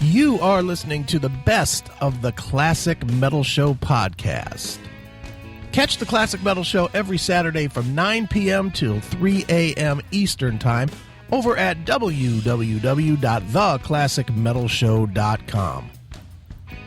You are listening to the best of the Classic Metal Show podcast. Catch the Classic Metal Show every Saturday from 9 p.m. till 3 a.m. Eastern Time over at www.theclassicmetalshow.com.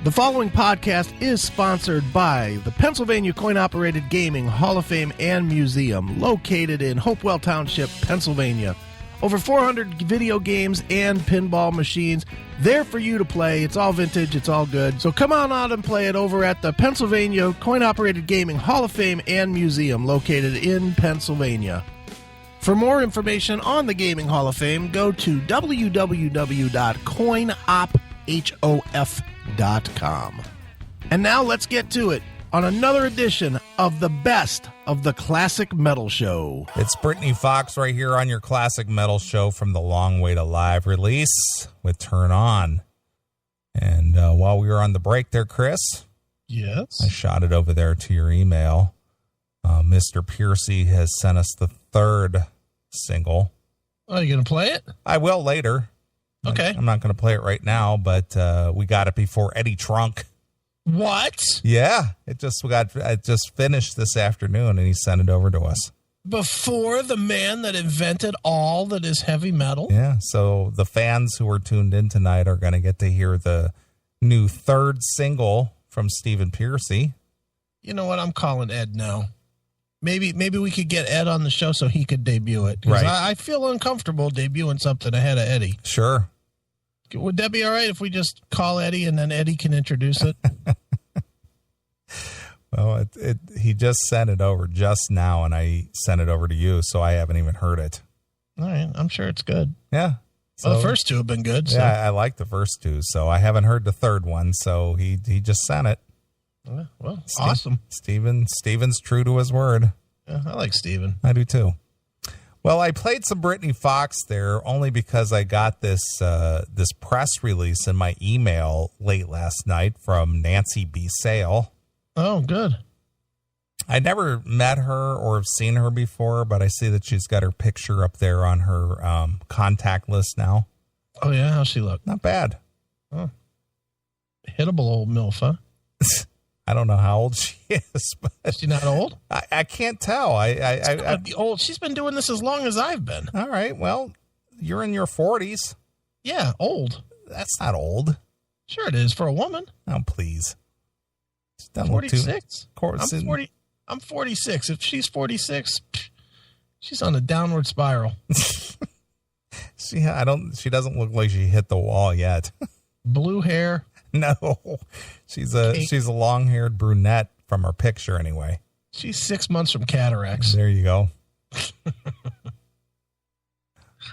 The following podcast is sponsored by the Pennsylvania Coin-Operated Gaming Hall of Fame and Museum, located in Hopewell Township, Pennsylvania. Over 400 video games and pinball machines there for you to play. It's all vintage. It's all good. So come on out and play it over at the Pennsylvania Coin-Operated Gaming Hall of Fame and Museum, located in Pennsylvania. For more information on the Gaming Hall of Fame, go to www.coinophof.com. And now let's get to it on another edition of the best of the Classic Metal Show. It's Britny Fox right here on your Classic Metal Show from the Long Way to Live release with Turn On. And while we were on the break there, Chris, yes, I shot it over there to your email. Mr. Piercy has sent us the third single. Oh, you going to play it? I will later. Okay. I'm not going to play it right now, but we got it before Eddie Trunk. What? Yeah, it just finished this afternoon, and he sent it over to us. Before the man that invented all that is heavy metal? Yeah, so the fans who are tuned in tonight are going to get to hear the new third single from Stephen Piercy. You know what? I'm calling Ed now. Maybe we could get Ed on the show so he could debut it. Right. I feel uncomfortable debuting something ahead of Eddie. Sure. Would that be all right if we just call Eddie and then Eddie can introduce it? Well, he just sent it over just now, and I sent it over to you, so I haven't even heard it. All right. I'm sure it's good. Yeah. So, well, the first two have been good. So. Yeah, I like the first two, so I haven't heard the third one, so he just sent it. Well, awesome. Steven's true to his word. Yeah, I like Steven. I do too. Well, I played some Britny Fox there only because I got this press release in my email late last night from Nancy B. Sale. Oh, good. I never met her or have seen her before, but I see that she's got her picture up there on her contact list now. Oh, yeah? How's she look? Not bad. Oh. Hittable old MILF, huh? I don't know how old she is, but is she not old? I can't tell. I be old. She's been doing this as long as I've been. All right. Well, you're in your 40s. Yeah, old. That's not old. Sure it is for a woman. Oh, please. 46. I'm 46. If she's 46, she's on a downward spiral. She doesn't look like she hit the wall yet. Blue hair. No, she's a long-haired brunette from her picture anyway. She's 6 months from cataracts. There you go.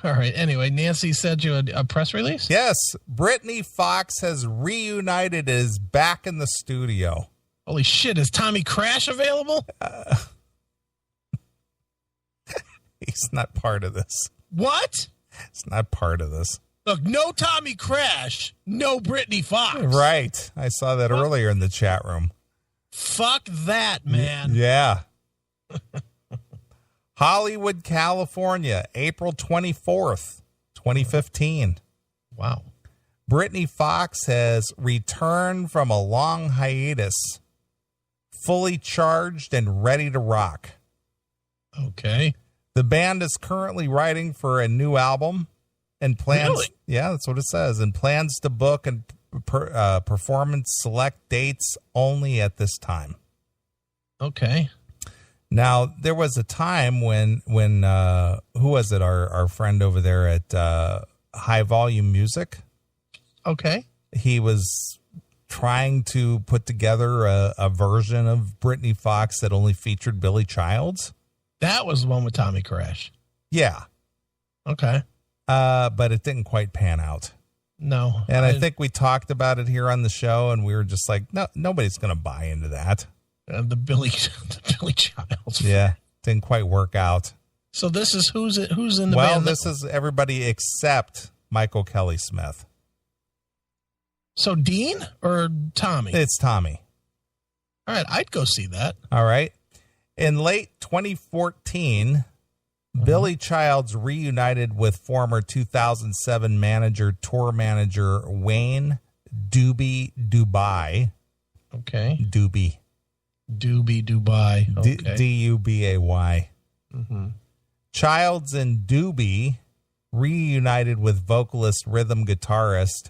All right. Anyway, Nancy sent you a press release? Yes. Britny Fox has reunited, is back in the studio. Holy shit. Is Tommy Crash available? He's not part of this. What? It's not part of this. Look, no Tommy Crash, no Britny Fox. Right. I saw that earlier in the chat room. Fuck that, man. Yeah. Hollywood, California, April 24th, 2015. Wow. Britny Fox has returned from a long hiatus, fully charged and ready to rock. Okay. The band is currently writing for a new album. And plans, really? Yeah, that's what it says. And plans to book and performance select dates only at this time. Okay. Now, there was a time when who was it? Our friend over there at High Volume Music. Okay. He was trying to put together a version of Britny Fox that only featured Billy Childs. That was the one with Tommy Crash. Yeah. Okay. But it didn't quite pan out. No. And I think we talked about it here on the show, and we were just like, no, nobody's going to buy into that. The Billy Childs. Yeah. Didn't quite work out. So this is who's in the band? Well, this is everybody except Michael Kelly Smith. So Dean or Tommy? It's Tommy. All right. I'd go see that. All right. In late 2014, Billy Childs reunited with former 2007 tour manager Wayne Dubai. Okay. Dubai. Okay. Dubay. Mm-hmm. Childs and Doobie reunited with vocalist rhythm guitarist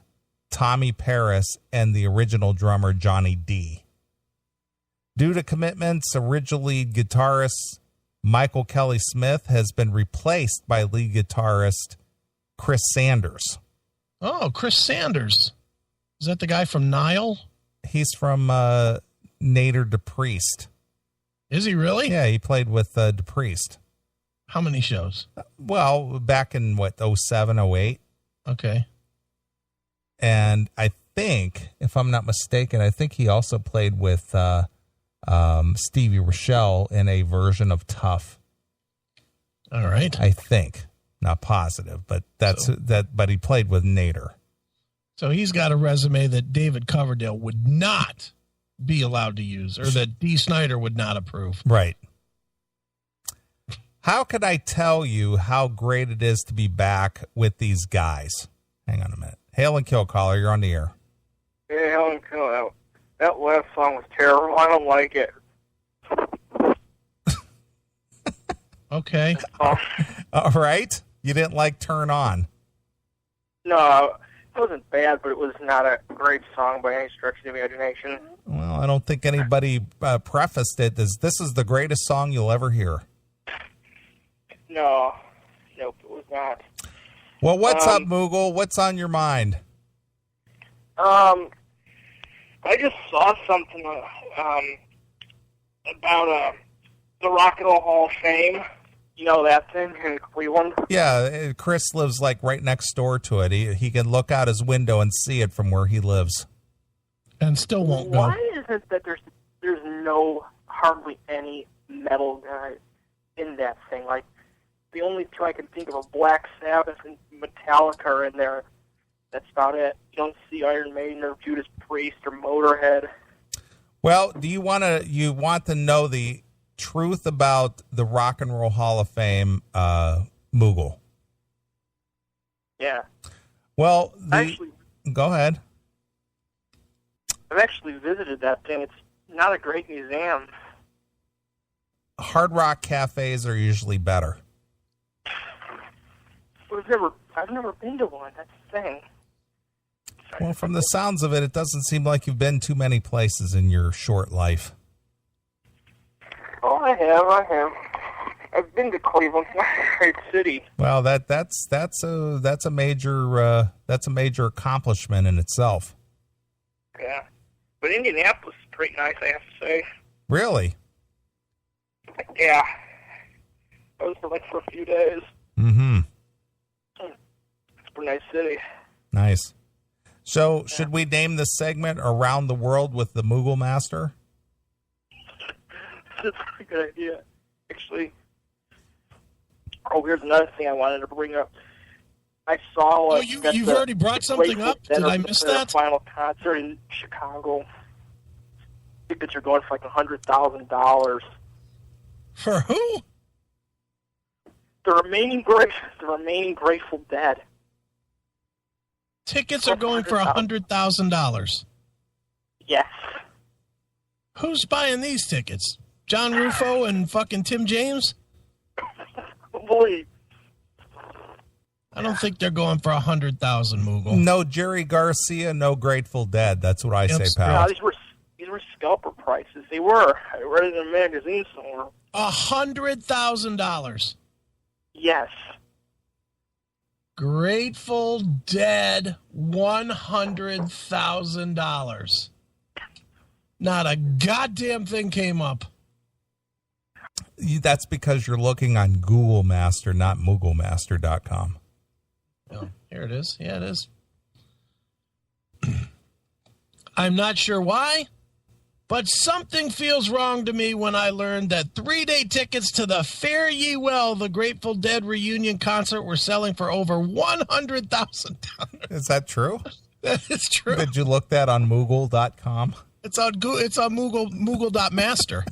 Tommy Paris and the original drummer Johnny D. Due to commitments, original lead guitarist Michael Kelly Smith has been replaced by lead guitarist Chris Sanders. Oh, Chris Sanders. Is that the guy from Nile? He's from Nader DePriest. Is he really? Yeah, he played with DePriest. How many shows? Well, back in, 07, 08? Okay. And I think, if I'm not mistaken, I think he also played with Stevie Rochelle in a version of Tough. All right. I think. Not positive, but but he played with Nader. So he's got a resume that David Coverdale would not be allowed to use, or that Dee Snider would not approve. Right. How could I tell you how great it is to be back with these guys? Hang on a minute. Hail and Kill caller, you're on the air. Yeah, Hail and Kill. That last song was terrible. I don't like it. Okay. All right. You didn't like Turn On. No, it wasn't bad, but it was not a great song by any stretch of the imagination. Well, I don't think anybody prefaced it as this is the greatest song you'll ever hear. No. Nope, it was not. Well, what's up, Moogle? What's on your mind? I just saw something about the Rock and Roll Hall of Fame. You know that thing in Cleveland? Yeah, Chris lives right next door to it. He can look out his window and see it from where he lives. And still won't go. Why is it that there's hardly any metal guys in that thing? Like, the only two I can think of are Black Sabbath and Metallica are in there. That's about it. You don't see Iron Maiden or Judas Priest or Motorhead. Well, do you want to know the truth about the Rock and Roll Hall of Fame, Moogle? Yeah. Well, go ahead. I've actually visited that thing. It's not a great museum. Hard rock cafes are usually better. I've never been to one. That's the thing. Well, from the sounds of it, it doesn't seem like you've been too many places in your short life. Oh, I have. I've been to Cleveland. It's not a great city. Well, that's a major accomplishment in itself. Yeah, but Indianapolis is pretty nice, I have to say. Really? Yeah. I was there for a few days. Mm-hmm. It's a pretty nice city. Nice. So, should we name this segment Around the World with the Moogle Master? That's a pretty good idea, actually. Oh, here's another thing I wanted to bring up. I saw... you've already brought something up? Did I miss that? Final concert in Chicago. Tickets are going for like $100,000. For who? The remaining Grateful Dead. Tickets are going for $100,000. Yes. Who's buying these tickets? John Rufo and fucking Tim James? Boy. I don't think they're going for $100,000, Moogle. No Jerry Garcia, no Grateful Dead. That's what I say, pal. No, these were scalper prices. They were. I read it in a magazine somewhere. $100,000. Yes. Grateful Dead, $100,000. Not a goddamn thing came up. That's because you're looking on Google Master, not MoogleMaster.com. Oh, here it is. Yeah, it is. I'm not sure why, but something feels wrong to me when I learned that 3-day tickets to the Fare Ye Well, the Grateful Dead reunion concert, were selling for over $100,000. Is that true? That is true. Did you look that on Moogle.com? It's on Google. It's on Moogle.master.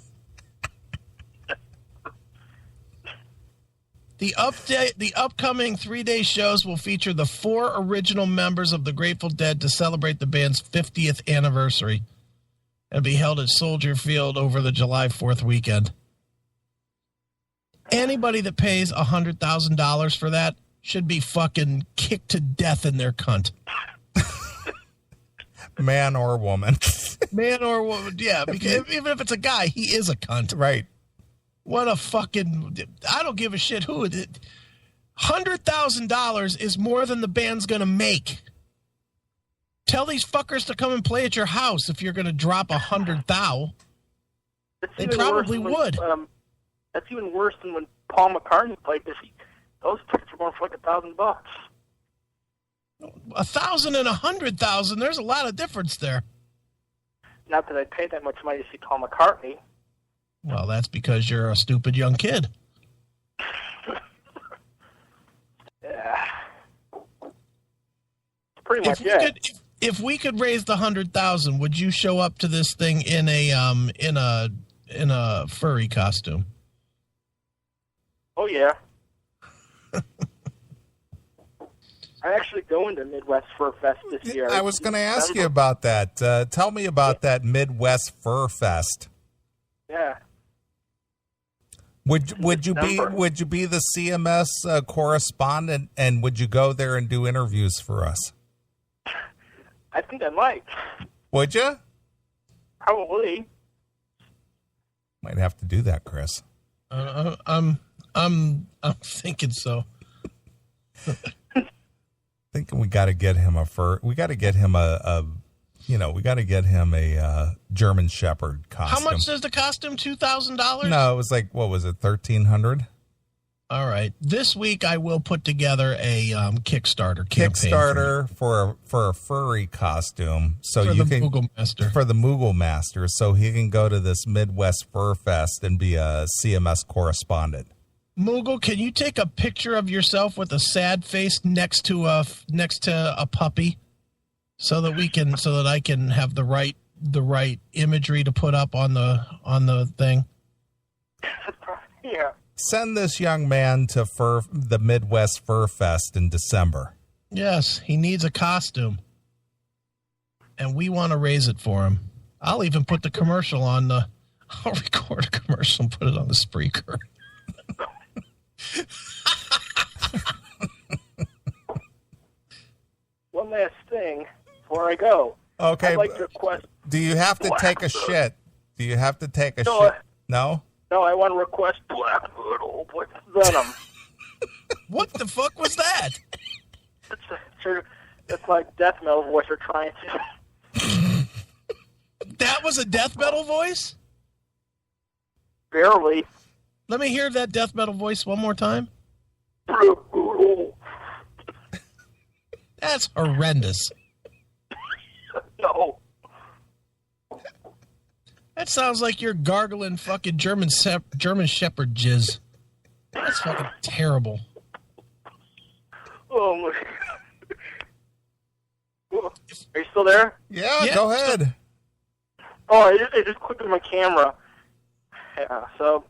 The upcoming 3-day shows will feature the 4 original members of the Grateful Dead to celebrate the band's 50th anniversary and be held at Soldier Field over the July 4th weekend. Anybody that pays $100,000 for that should be fucking kicked to death in their cunt. Man or woman. Man or woman, yeah. Because even if it's a guy, he is a cunt. Right. What a fucking... I don't give a shit who it is. $100,000 is more than the band's going to make. Tell these fuckers to come and play at your house if you're going to drop $100,000. They probably would. That's even worse than when Paul McCartney played this. Those tickets were going for like $1,000. 1,000 and 100,000. There's a lot of difference there. Not that I'd pay that much money to see Paul McCartney. Well, that's because you're a stupid young kid. Yeah. Pretty much, If we could raise the 100,000, would you show up to this thing in a furry costume? Oh yeah. I'm actually going to Midwest Fur Fest this year. I was going to ask you about that. Tell me about that Midwest Fur Fest. Yeah. Would you be the CMS correspondent, and would you go there and do interviews for us? I think I might. Would you? Probably. Might have to do that, Chris. I'm thinking so. Thinking we got to get him a fur. We got to get him a German Shepherd costume. How much is the costume? $2,000? No, it was like, what was it, $1,300? All right. This week I will put together a Kickstarter campaign for a furry costume, so for you the can Moogle Master. For the Moogle Master, so he can go to this Midwest Fur Fest and be a CMS correspondent. Moogle, can you take a picture of yourself with a sad face next to a puppy, so that I can have the right imagery to put up on the thing? Yeah. Send this young man to the Midwest Fur Fest in December. Yes, he needs a costume, and we want to raise it for him. I'll even put the commercial on the. I'll record a commercial and put it on the Spreaker. One last thing before I go. Okay. I'd like to request. Do you have to take a shit? Do you have to take a shit? No? No, I want to request Blackbird with Venom. What the fuck was that? It's like death metal voice they're trying to. That was a death metal voice? Barely. Let me hear that death metal voice one more time. That's horrendous. No. That sounds like you're gargling fucking German Shepherd jizz. That's fucking terrible. Oh my. Are you still there? Yeah, go ahead. Oh, I just clicked on my camera. Yeah, so,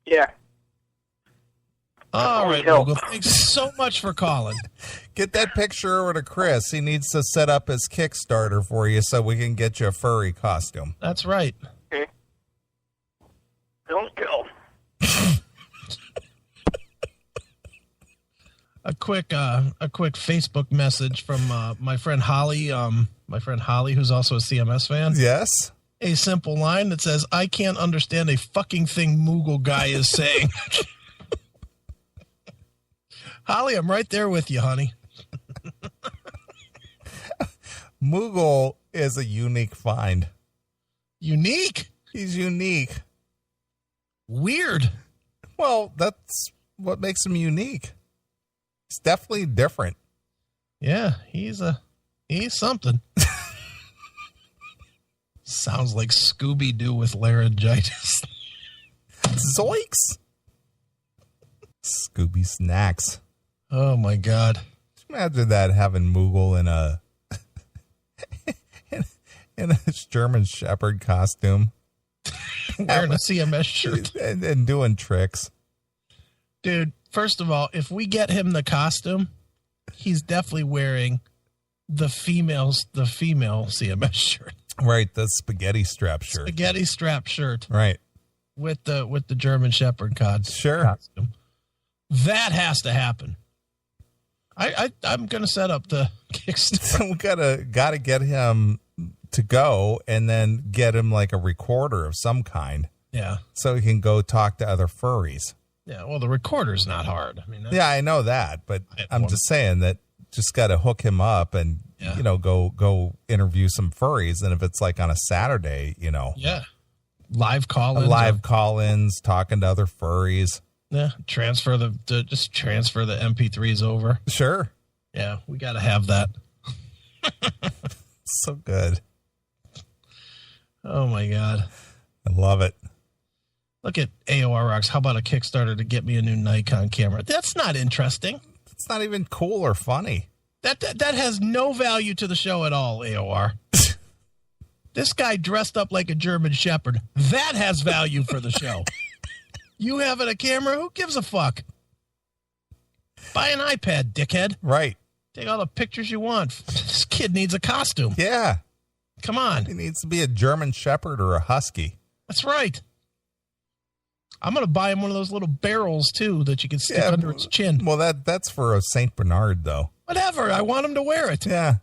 yeah. All right, Google. Thanks so much for calling. Get that picture over to Chris. He needs to set up his Kickstarter for you so we can get you a furry costume. That's right. Okay. Don't kill. A quick Facebook message from my friend Holly. My friend Holly, who's also a CMS fan. Yes. A simple line that says, "I can't understand a fucking thing Moogle guy is saying." Holly, I'm right there with you, honey. Moogle is a unique find. Unique? He's unique. Weird. Well, that's what makes him unique. It's definitely different. Yeah, he's something. Sounds like Scooby-Doo with laryngitis. Zoinks! Scooby Snacks. Oh my God! Imagine that, having Moogle in a in a German Shepherd costume, wearing a CMS shirt and doing tricks. Dude, First of all, if we get him the costume, he's definitely wearing the female CMS shirt. Right, the spaghetti strap shirt. Spaghetti strap shirt. Right. With the German Shepherd Sure. costume. That has to happen. I'm going to set up the Kickstarter. So we gotta get him to go, and then get him like a recorder of some kind. Yeah. So he can go talk to other furries. Yeah. Well, the recorder's not hard. I mean, Yeah, I know that, but I'm just saying that just got to hook him up and go interview some furries. And if it's like on a Saturday, yeah, live call-ins, talking to other furries. Yeah, transfer the MP3s over. Sure. Yeah, we got to have that. So good. Oh my God, I love it. Look at AOR Rocks. How about a Kickstarter to get me a new Nikon camera? That's not interesting. It's not even cool or funny. That has no value to the show at all, AOR. This guy dressed up like a German Shepherd. That has value for the show. You having a camera? Who gives a fuck? Buy an iPad, dickhead. Right. Take all the pictures you want. This kid needs a costume. Yeah. Come on. He needs to be a German Shepherd or a Husky. That's right. I'm going to buy him one of those little barrels, too, that you can stick under its chin. Well, that's for a St. Bernard, though. Whatever. I want him to wear it. Yeah.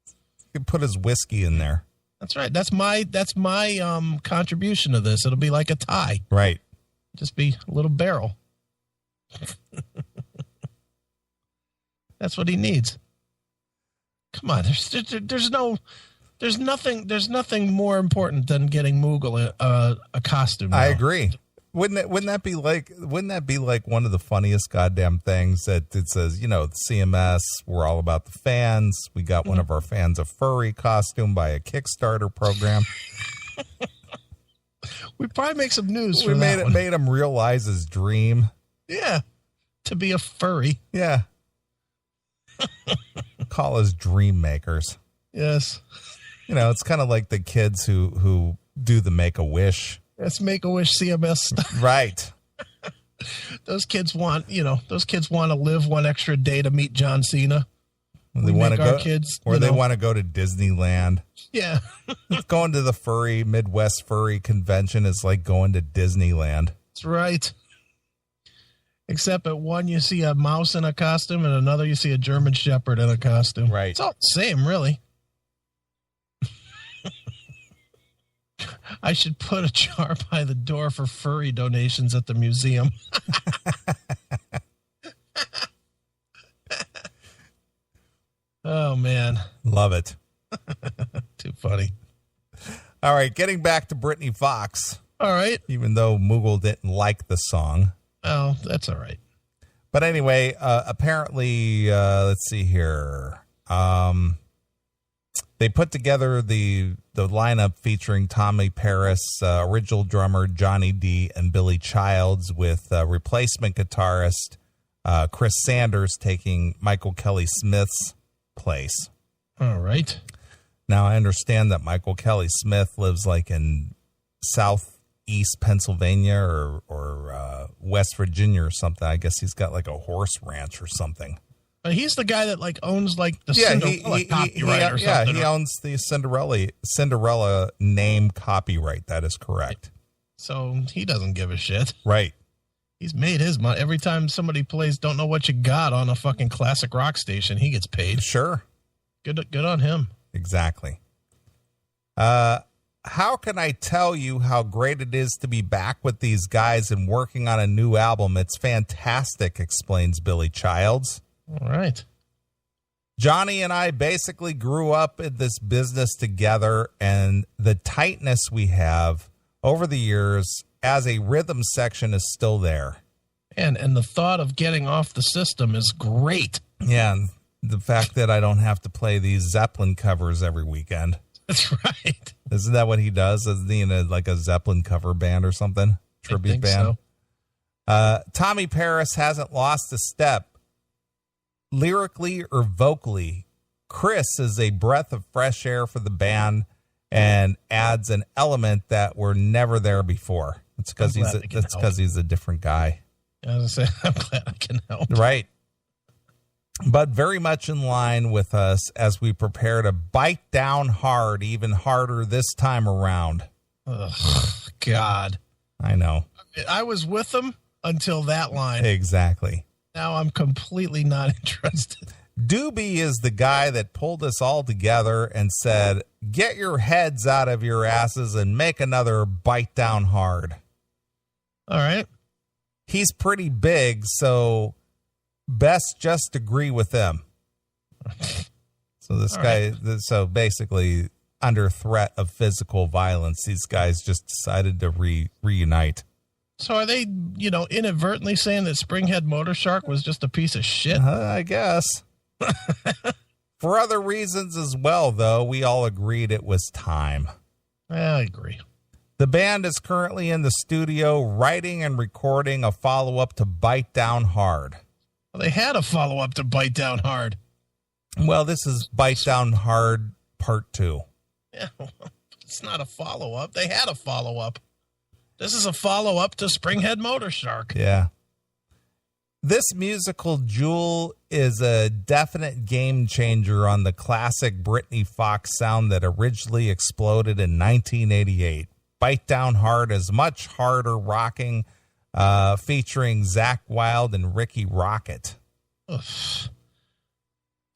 You can put his whiskey in there. That's right. That's my contribution to this. It'll be like a tie. Right. Just be a little barrel. That's what he needs. Come on. There's nothing more important than getting Moogle a costume. Now. I agree. Wouldn't that be like one of the funniest goddamn things that it says, the CMS, we're all about the fans. We got one of our fans a furry costume by a Kickstarter program. We probably make some news. We made him realize his dream. Yeah, to be a furry. Yeah. Call us dream makers. Yes. It's kind of like the kids who do the Make-A-Wish. That's Make-A-Wish CMS stuff. Right. Those kids want to live one extra day to meet John Cena. They want to go, they want to go to Disneyland. Yeah. Going to the Midwest furry convention is like going to Disneyland. That's right. Except at one you see a mouse in a costume, and another you see a German Shepherd in a costume. Right. It's all the same, really. I should put a jar by the door for furry donations at the museum. Oh, man. Love it. Too funny. All right, getting back to Britny Fox. All right. Even though Moogle didn't like the song. Oh, that's all right. But anyway, apparently, let's see here. They put together the lineup featuring Tommy Paris, original drummer Johnny D, and Billy Childs, with replacement guitarist Chris Sanders taking Michael Kelly Smith's place. All right. Now, I understand that Michael Kelly Smith lives like in southeast Pennsylvania or West Virginia or something. I guess he's got like a horse ranch or something. He's the guy that like owns like the Cinderella copyright or something. Yeah, he owns the Cinderella name copyright. That is correct. So he doesn't give a shit. Right. He's made his money. Every time somebody plays Don't Know What You Got on a fucking classic rock station, he gets paid. Sure. Good on him. Exactly. How can I tell you how great it is to be back with these guys and working on a new album? It's fantastic, explains Billy Childs. All right. Johnny and I basically grew up in this business together, and the tightness we have over the years as a rhythm section is still there. And the thought of getting off the system is great. Yeah, and the fact that I don't have to play these Zeppelin covers every weekend. That's right. Isn't that what he does? Isn't he in a Zeppelin cover band or something? Tribute band? So. Tommy Paris hasn't lost a step. Lyrically or vocally, Chris is a breath of fresh air for the band and adds an element that were never there before. It's because he's a different guy. As I say, I'm glad I can help. Right. But very much in line with us as we prepare to bite down hard, even harder this time around. Ugh, God. I know. I was with them until that line. Exactly. Now I'm completely not interested. Doobie is the guy that pulled us all together and said, get your heads out of your asses and make another bite down hard. All right. He's pretty big, so best just agree with him. So this All guy, so basically under threat of physical violence, these guys just decided to reunite. So are they, inadvertently saying that Springhead Motor Shark was just a piece of shit? I guess. For other reasons as well, though, we all agreed it was time. I agree. The band is currently in the studio writing and recording a follow-up to Bite Down Hard. Well, they had a follow-up to Bite Down Hard. Well, this is Bite Down Hard Part 2. Yeah, it's not a follow-up. They had a follow-up. This is a follow-up to Springhead Motor Shark. Yeah. This musical jewel is a definite game changer on the classic Britny Fox sound that originally exploded in 1988. Bite Down Hard is much harder rocking, featuring Zakk Wylde and Ricky Rocket. Ugh.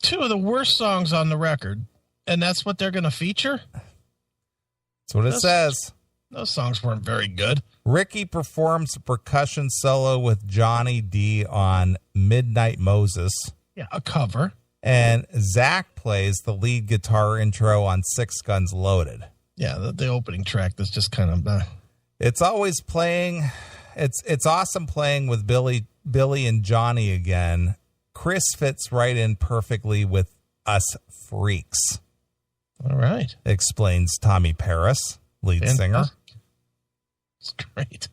Two of the worst songs on the record, and that's what they're going to feature? That's what it says. Those songs weren't very good. Ricky performs a percussion solo with Johnny D on Midnight Moses. Yeah, a cover. And Zach plays the lead guitar intro on Six Guns Loaded. Yeah, the opening track that's just kind of... It's always playing. It's awesome playing with Billy and Johnny again. Chris fits right in perfectly with us freaks. All right. Explains Tommy Paris, lead singer. It's great.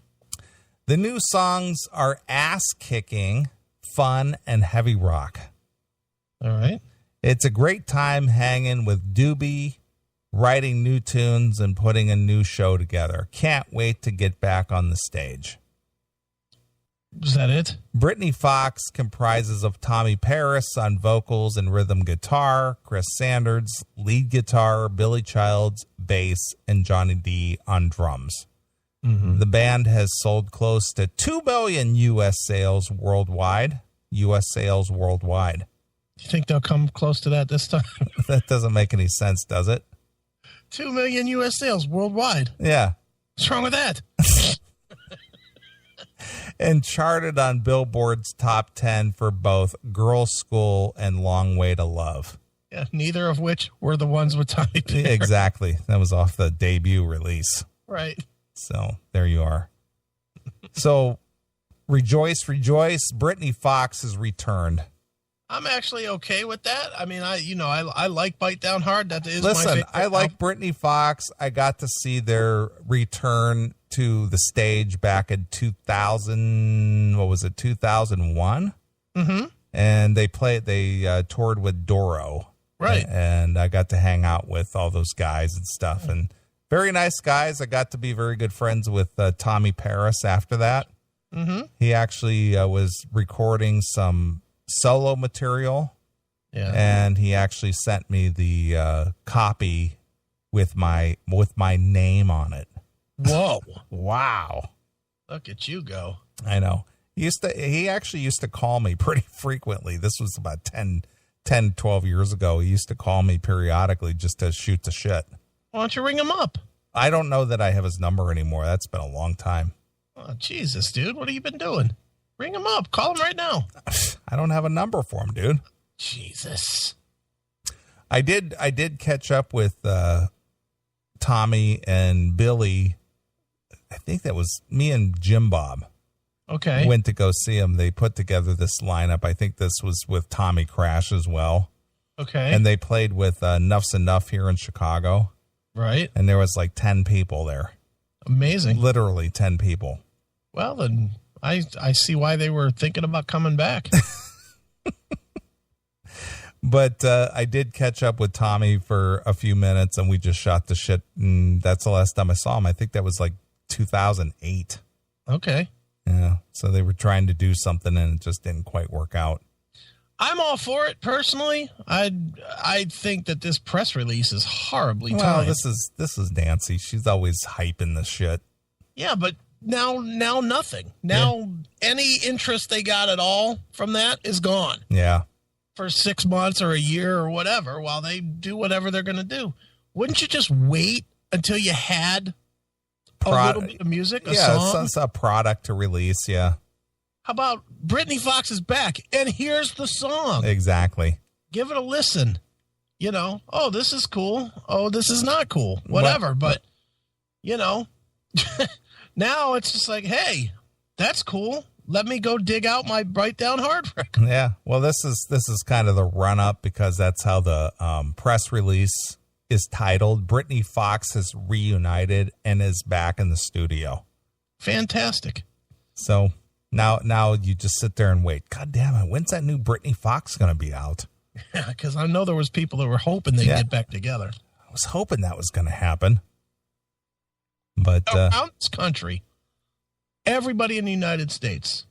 The new songs are ass-kicking, fun, and heavy rock. All right. It's a great time hanging with Doobie, writing new tunes, and putting a new show together. Can't wait to get back on the stage. Is that it? Britny Fox comprises of Tommy Paris on vocals and rhythm guitar, Chris Sanders, lead guitar, Billy Childs, bass, and Johnny D on drums. Mm-hmm. The band has sold close to 2 million U.S. sales worldwide. U.S. sales worldwide. Do you think they'll come close to that this time? That doesn't make any sense, does it? 2 million U.S. sales worldwide. Yeah. What's wrong with that? And charted on Billboard's top 10 for both Girl School and Long Way to Love. Yeah, neither of which were the ones with Tommy Paris. Exactly. That was off the debut release. Right. So there you are. So rejoice, rejoice. Britny Fox has returned. I'm actually okay with that. I mean, I like Bite Down Hard. That is Listen, my favorite. I like Britny Fox. I got to see their return to the stage back in 2000. What was it? 2001. Mm-hmm. And they toured with Doro. Right. And I got to hang out with all those guys and stuff. And very nice guys. I got to be very good friends with Tommy Paris after that. Mm-hmm. He actually was recording some solo material. Yeah. And he actually sent me the copy with my name on it. Whoa. Wow. Look at you go. I know. He actually used to call me pretty frequently. This was about 10, 12 years ago. He used to call me periodically just to shoot the shit. Why don't you ring him up? I don't know that I have his number anymore. That's been a long time. Oh, Jesus, dude. What have you been doing? Ring him up. Call him right now. I don't have a number for him, dude. Jesus. I did catch up with Tommy and Billy. I think that was me and Jim Bob. Okay. Went to go see him. They put together this lineup. I think this was with Tommy Crash as well. Okay. And they played with Nuff's Enough here in Chicago. Right. And there was like 10 people there. Amazing. Literally 10 people. Well, then I see why they were thinking about coming back. But I did catch up with Tommy for a few minutes, and we just shot the shit. And that's the last time I saw him. I think that was like 2008. Okay. Yeah. So they were trying to do something and it just didn't quite work out. I'm all for it personally. I think that this press release is horribly timed. Well, this is Nancy. She's always hyping the shit. Yeah, but now nothing. Now any interest they got at all from that is gone. Yeah. For 6 months or a year or whatever, while they do whatever they're going to do. Wouldn't you just wait until you had a little bit of music, a song? It's a product to release, yeah. How about Britny Fox is back, and here's the song. Exactly. Give it a listen. You know, oh, this is cool. Oh, this is not cool. Whatever. But, you know, now it's just like, hey, that's cool. Let me go dig out my Bite Down Hard record. Yeah. Well, this is kind of the run up because that's how the press release is titled. Britny Fox has reunited and is back in the studio. Fantastic. So now you just sit there and wait. God damn it. When's that new Britny Fox going to be out? Yeah, because I know there was people that were hoping they'd get back together. I was hoping that was going to happen. But around this country, everybody in the United States,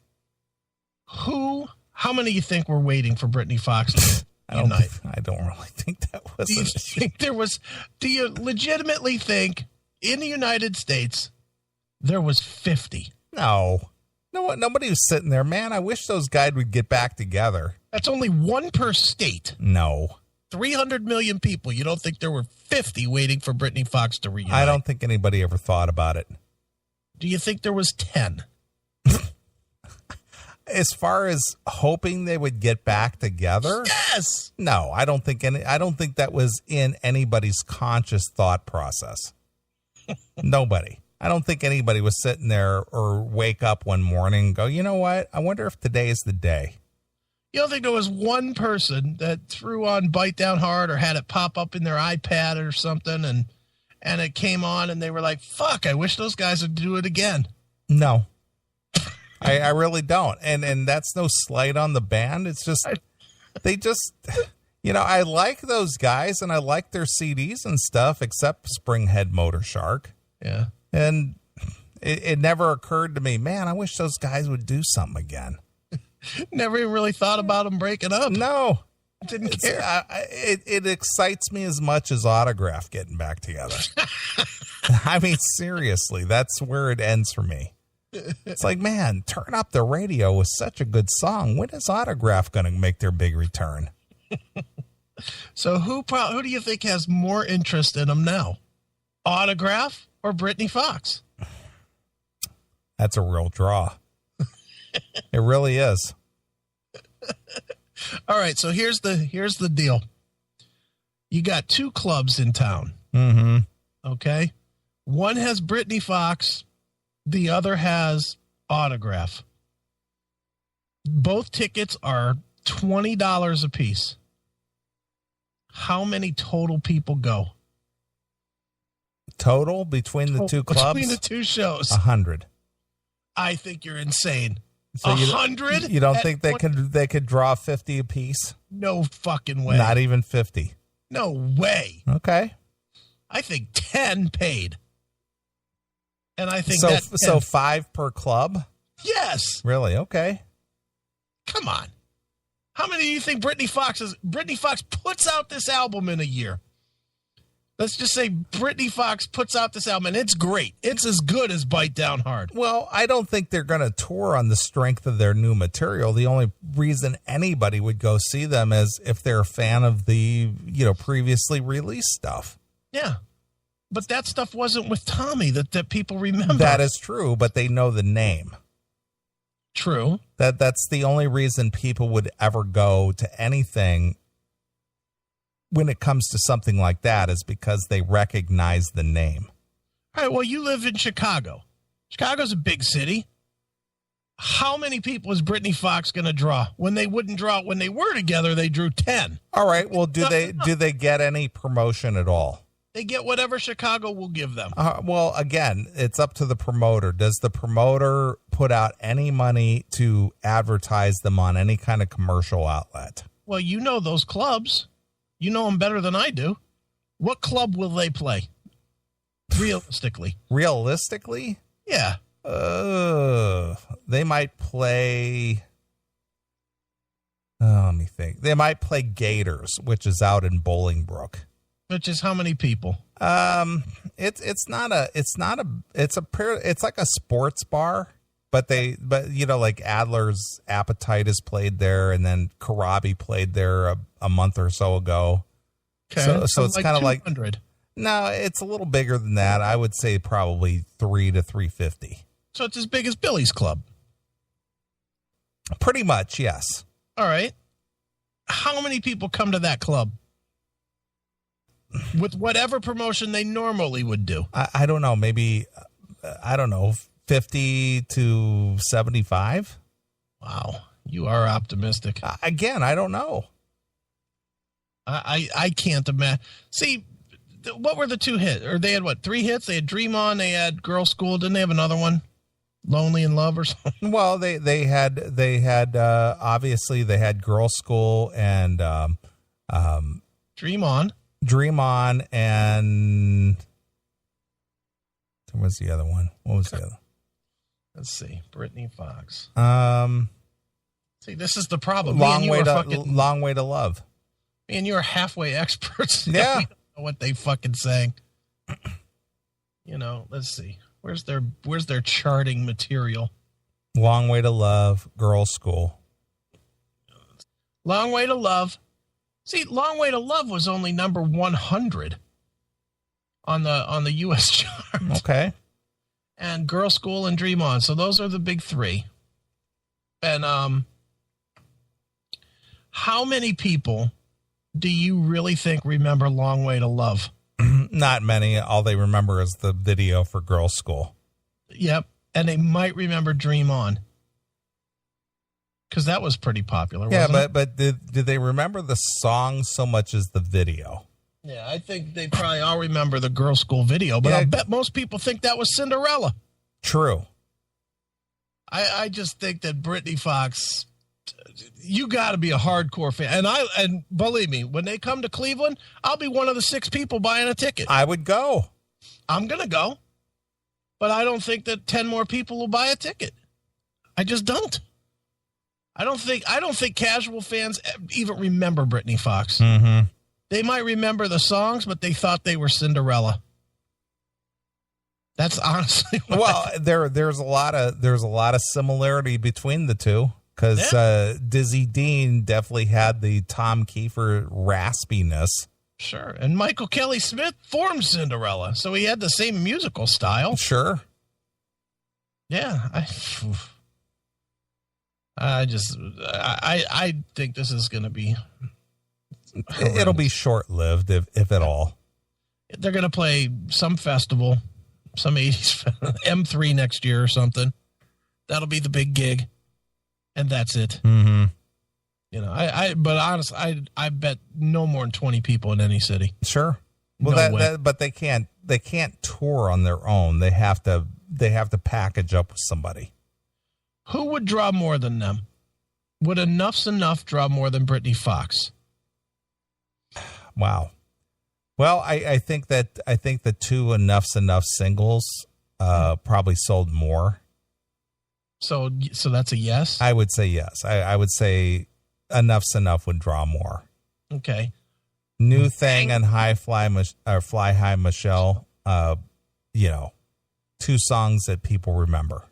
how many of you think were waiting for Britny Fox to unite? I don't really think that was an issue. Do you legitimately think in the United States there was 50? No, nobody was sitting there. Man, I wish those guys would get back together. That's only one per state. No. 300 million people. You don't think there were 50 waiting for Britny Fox to reunite? I don't think anybody ever thought about it. Do you think there was 10? As far as hoping they would get back together? Yes. No, I don't think that was in anybody's conscious thought process. Nobody. I don't think anybody was sitting there or wake up one morning and go, you know what? I wonder if today is the day. You don't think there was one person that threw on Bite Down Hard or had it pop up in their iPad or something and it came on and they were like, fuck, I wish those guys would do it again? No. I really don't. And that's no slight on the band. It's just, they just, you know, I like those guys and I like their CDs and stuff, except Springhead Motor Shark. Yeah. And it never occurred to me, man, I wish those guys would do something again. Never even really thought about them breaking up. No. Didn't care. It excites me as much as Autograph getting back together. I mean, seriously, that's where it ends for me. It's like, man, Turn Up the Radio was such a good song. When is Autograph going to make their big return? So who do you think has more interest in them now? Autograph or Britny Fox? That's a real draw. It really is. All right, so here's the deal. You got two clubs in town. Mm-hmm. Okay? One has Britny Fox. The other has Autograph. Both tickets are $20 a piece. How many total people go? Total between the two clubs? Between the two shows. 100. I think you're insane. So 100? You don't think they could draw 50 a piece? No fucking way. Not even 50. No way. Okay. I think 10 paid. And I think so 5 per club? Yes. Really? Okay. Come on. How many do you think Britny Fox puts out this album in a year? Let's just say Britny Fox puts out this album, and it's great. It's as good as Bite Down Hard. Well, I don't think they're going to tour on the strength of their new material. The only reason anybody would go see them is if they're a fan of the, previously released stuff. Yeah. But that stuff wasn't with Tommy that people remember. That is true, but they know the name. True. That's the only reason people would ever go to anything when it comes to something like that is because they recognize the name. All right, well, you live in Chicago. Chicago's a big city. How many people is Britny Fox going to draw? When they wouldn't draw it when they were together, they drew 10. All right, well, do they get any promotion at all? They get whatever Chicago will give them. Well, again, it's up to the promoter. Does the promoter put out any money to advertise them on any kind of commercial outlet? Well, you know those clubs. You know them better than I do. What club will they play? Realistically. Realistically? Yeah. They might play. Let me think. They might play Gators, which is out in Bolingbrook. Which is how many people? It's like a sports bar, but like Adler's Appetite is played there, and then Karabi played there a month or so ago. Okay. So it's kind of like 200. No, it's a little bigger than that. I would say probably 300 to 350. So it's as big as Billy's Club. Pretty much, yes. All right. How many people come to that club? With whatever promotion they normally would do. I don't know. Maybe, 50 to 75. Wow. You are optimistic. Again, I don't know. I can't imagine. See, what were the 2 hits? Or they had, 3 hits? They had Dream On, they had Girl School. Didn't they have another one? Lonely in Love or something? Well, they had obviously they had Girl School and Dream On, and what was the other one? What was the other? Let's see, Britny Fox. See, this is the problem. Long way to love. Me and you are halfway experts. Yeah, we don't know what they fucking sang. Let's see. Where's their charting material? Long Way to Love, Girl School. Long Way to Love. See, Long Way to Love was only number 100 on the U.S. chart. Okay. And Girl School and Dream On. So those are the big 3. And how many people do you really think remember Long Way to Love? Not many. All they remember is the video for Girl School. Yep. And they might remember Dream On. Because that was pretty popular, wasn't it? But did they remember the song so much as the video? Yeah, I think they probably all remember the Girl School video, but I bet most people think that was Cinderella. True. I just think that Britny Fox, you got to be a hardcore fan. And believe me, when they come to Cleveland, I'll be one of the 6 people buying a ticket. I would go. I'm going to go. But I don't think that 10 more people will buy a ticket. I just don't. I don't think casual fans even remember Britny Fox. Mm-hmm. They might remember the songs, but they thought they were Cinderella. That's honestly there's a lot of similarity between the two, because Dizzy Dean definitely had the Tom Kiefer raspiness. Sure, and Michael Kelly Smith formed Cinderella, so he had the same musical style. Sure. Yeah, I think this is going to be horrendous. It'll be short-lived, if at all. They're going to play some festival, some 80s M3 next year or something. That'll be the big gig, and that's it. Mm-hmm. But honestly, I bet no more than 20 people in any city. Sure. Well, but they can't tour on their own. They have to package up with somebody. Who would draw more than them? Would Enough's Enough draw more than Britny Fox? Wow. Well, I think the 2 Enough's Enough singles probably sold more. So that's a yes? I would say yes. I would say Enough's Enough would draw more. Okay. New Thing and Fly High Michelle, 2 songs that people remember.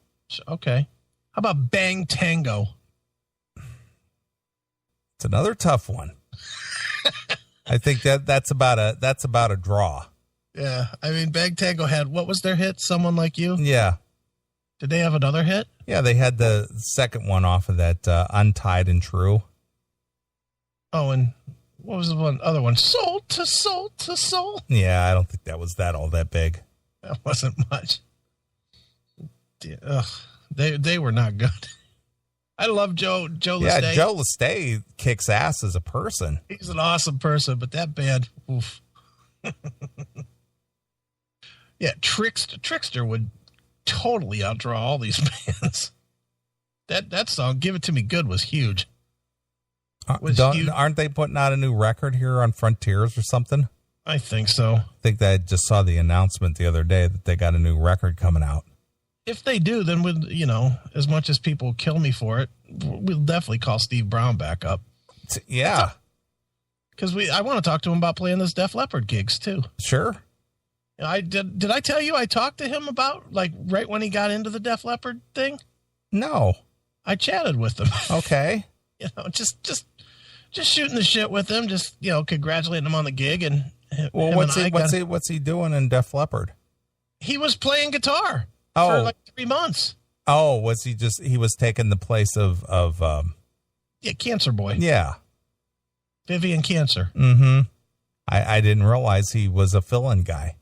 Okay. How about Bang Tango? It's another tough one. I think that's about a draw. Yeah. I mean, Bang Tango had, what was their hit? Someone Like You? Yeah. Did they have another hit? Yeah, they had the second one off of that, Untied and True. Oh, and what was the other one? Soul to Soul to Soul. Yeah, I don't think that was all that big. That wasn't much. Ugh, they were not good. I love Joe Lestay. Yeah, Joe Lestay kicks ass as a person. He's an awesome person, but that band, oof. Yeah, Trickster would totally outdraw all these bands. That song, Give It To Me Good, was huge. Aren't they putting out a new record here on Frontiers or something? I think so. I think that I just saw the announcement the other day that they got a new record coming out. if they do, then as much as people kill me for it, we'll definitely call Steve Brown back up. Yeah. Because I want to talk to him about playing this Def Leppard gigs too. Sure. Did I tell you I talked to him about, like, right when he got into the Def Leppard thing? No. I chatted with him. Okay. Just shooting the shit with him, just, congratulating him on the gig. And what's he doing in Def Leppard? He was playing guitar for like 3 months. Oh, was he was taking the place of Cancer Boy. Yeah. Vivian Cancer. Mm-hmm. I didn't realize he was a fill-in guy.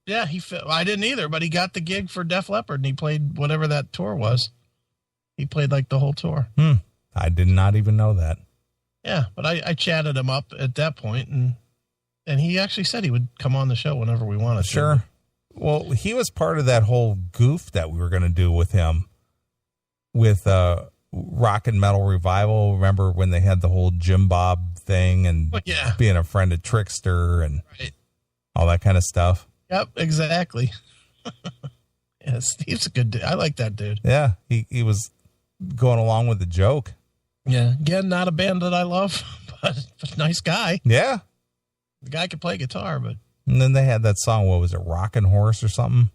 Yeah, I didn't either, but he got the gig for Def Leppard, and he played whatever that tour was. He played like the whole tour. I did not even know that. Yeah, but I chatted him up at that point, and he actually said he would come on the show whenever we wanted to. Sure. Well, he was part of that whole goof that we were going to do with him with Rock and Metal Revival. Remember when they had the whole Jim Bob thing and being a friend of Trickster and all that kind of stuff? Yep, exactly. Yeah, Steve's a good dude. I like that dude. Yeah, he was going along with the joke. Yeah, again, not a band that I love, but nice guy. Yeah. The guy could play guitar, but... And then they had that song, what was it, Rockin' Horse or something?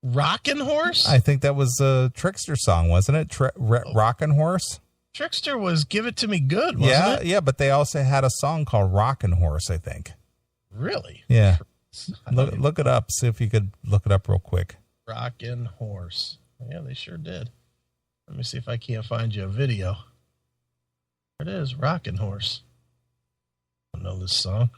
Rockin' Horse? I think that was a Trickster song, wasn't it? Rockin' Horse? Trickster was Give It To Me Good, wasn't it? Yeah, but they also had a song called Rockin' Horse, I think. Really? Yeah. Look it up. See if you could look it up real quick. Rockin' Horse. Yeah, they sure did. Let me see if I can't find you a video. There it is, Rockin' Horse. I know this song.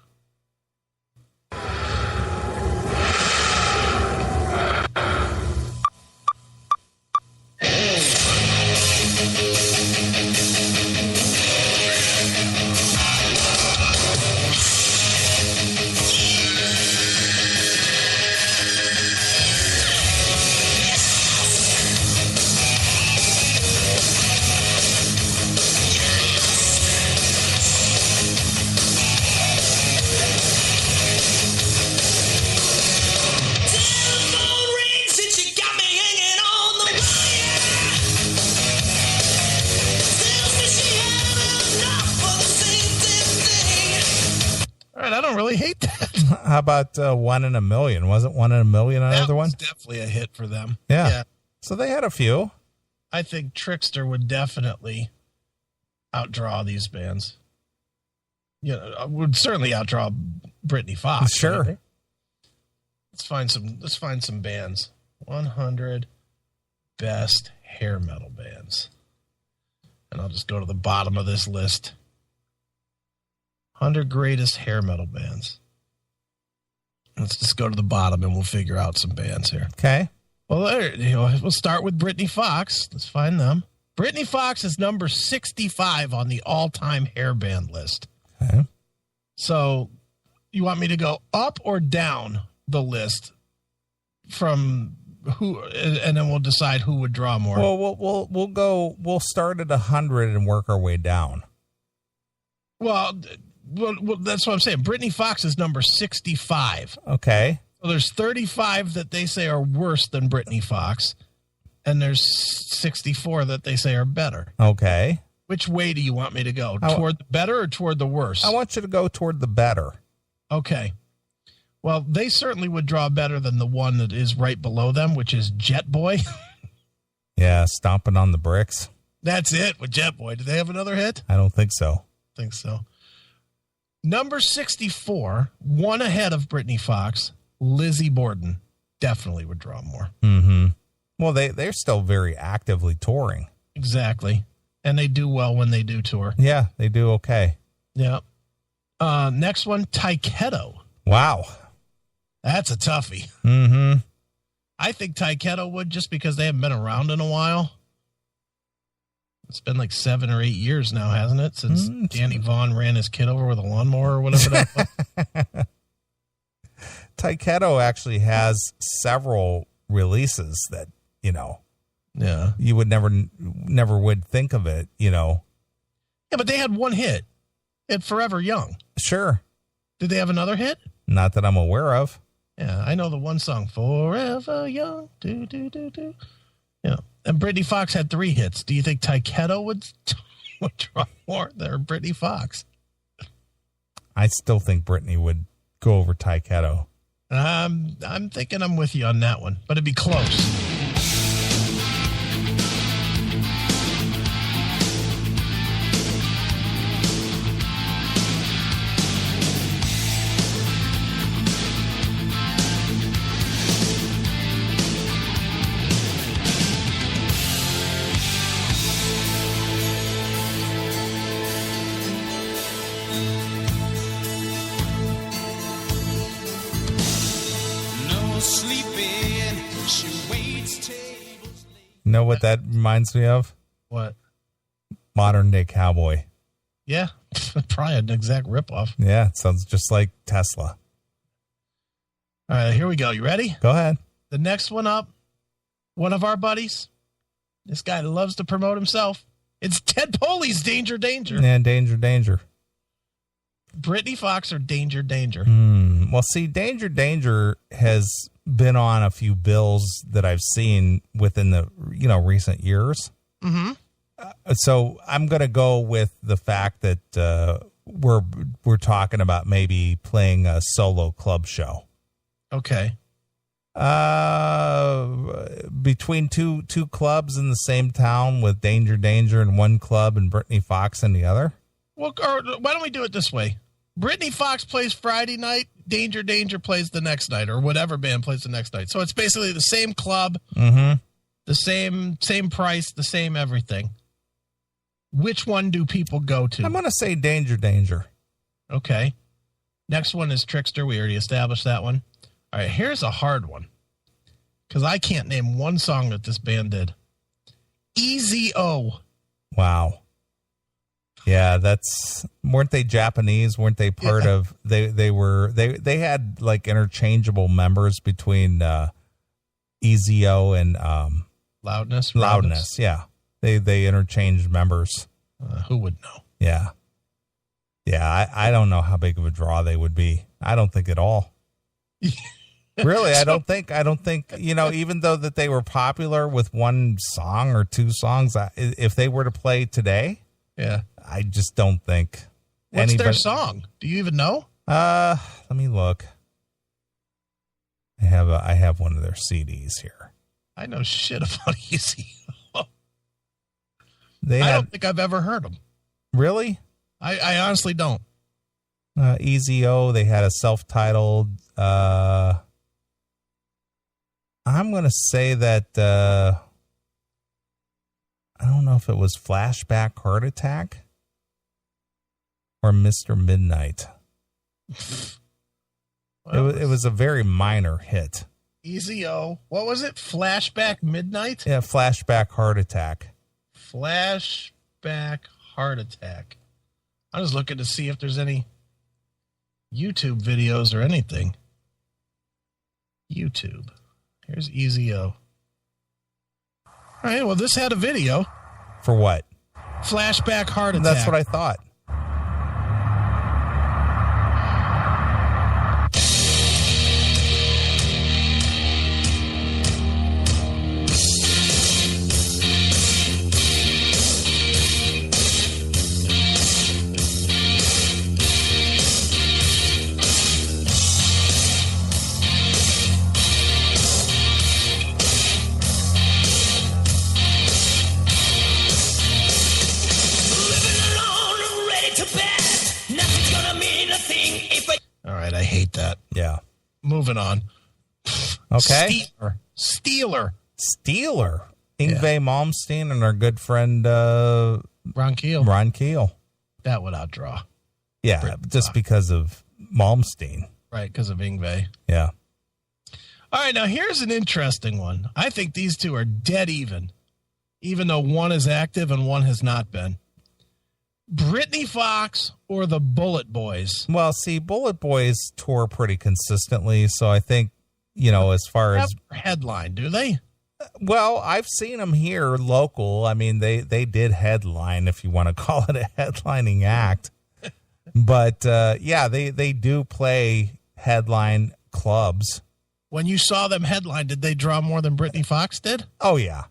I don't really hate that. How about One in a Million? Wasn't One in a Million another one? That was definitely a hit for them. Yeah. So they had a few. I think Trickster would definitely outdraw these bands. Would certainly outdraw Britny Fox. Sure. Right? Let's find some bands. 100 best hair metal bands. And I'll just go to the bottom of this list. 100 greatest hair metal bands. Let's just go to the bottom and we'll figure out some bands here. Okay. Well, we'll start with Britny Fox. Let's find them. Britny Fox is number 65 on the all-time hair band list. Okay. So you want me to go up or down the list from who, and then we'll decide who would draw more. Well, we'll start at 100 and work our way down. Well, that's what I'm saying. Britny Fox is number 65. Okay. So there's 35 that they say are worse than Britny Fox, and there's 64 that they say are better. Okay. Which way do you want me to go? Toward the better or toward the worse? I want you to go toward the better. Okay. Well, they certainly would draw better than the one that is right below them, which is Jet Boy. Yeah, Stomping on the Bricks. That's it with Jet Boy. Do they have another hit? I don't think so. I think so. Number 64, one ahead of Britny Fox, Lizzie Borden. Definitely would draw more. Mm-hmm. Well, they're still very actively touring. Exactly. And they do well when they do tour. Yeah, they do okay. Yeah. Next one, Taiketo. Wow. That's a toughie. Mm-hmm. I think Taiketo would, just because they haven't been around in a while. It's been like 7 or 8 years now, hasn't it? Since Danny Vaughn ran his kid over with a lawnmower or whatever that was. Taiketo actually has several releases that, yeah, you would never would think of it, Yeah, but they had one hit at Forever Young. Sure. Did they have another hit? Not that I'm aware of. Yeah, I know the one song, Forever Young. Do, do, do, do. Yeah. And Britny Fox had 3 hits. Do you think Taiketo would draw more than Britny Fox? I still think Britney would go over Taiketo. I'm thinking I'm with you on that one, but it'd be close. You know what that reminds me of? What? Modern Day Cowboy. Yeah, probably an exact ripoff. Yeah, it sounds just like Tesla. All right, here we go. You ready? Go ahead. The next one up, one of our buddies. This guy loves to promote himself. It's Ted Poley's Danger, Danger. Yeah, Danger, Danger. Britny Fox or Danger, Danger? Well, see, Danger, Danger has been on a few bills that I've seen within the recent years. Mm-hmm. So I'm going to go with the fact that we're talking about maybe playing a solo club show. Okay. Between two clubs in the same town with Danger, Danger in one club and Britny Fox in the other. Well, or why don't we do it this way? Britny Fox plays Friday night. Danger, Danger plays the next night, or whatever band plays the next night. So it's basically the same club, the same price, the same everything. Which one do people go to? I'm going to say Danger, Danger. Okay. Next one is Trickster. We already established that one. All right, here's a hard one, because I can't name one song that this band did. Easy O. Wow. Yeah, weren't they Japanese? Weren't they part of they had like interchangeable members between Easy-O and Loudness. Yeah. They interchanged members. Who would know? Yeah. Yeah, I don't know how big of a draw they would be. I don't think at all. Really, I don't think, even though that they were popular with one song or 2 songs, if they were to play today, yeah, I just don't think. What's their song? Do you even know? Let me look. I have one of their CDs here. I know shit about Easy. I don't think I've ever heard them. Really? I honestly don't. Easy-O, they had a self-titled. I'm going to say that. I don't know if it was Flashback Heart Attack or Mr. Midnight. Well, it was a very minor hit. Easy-O. What was it? Flashback Midnight? Yeah, Flashback Heart Attack. Flashback Heart Attack. I was looking to see if there's any YouTube videos or anything. YouTube. Here's Easy-O. All right, well, this had a video. For what? Flashback Heart Attack. That's what I thought. I hate that. Yeah. Moving on. Okay. Steeler. Yngwie Malmsteen and our good friend Ron Keel. That would outdraw. Yeah, just because of Malmsteen. Right, because of Yngwie. Yeah. All right, now here's an interesting one. I think these two are dead even though one is active and one has not been. Britny Fox or the Bullet Boys? Well, see, Bullet Boys tour pretty consistently, so I think, as far as headline, do they? Well, I've seen them here local. I mean, they did headline, if you want to call it a headlining act. But yeah, they do play headline clubs. When you saw them headline, did they draw more than Britny Fox did? Oh, yeah.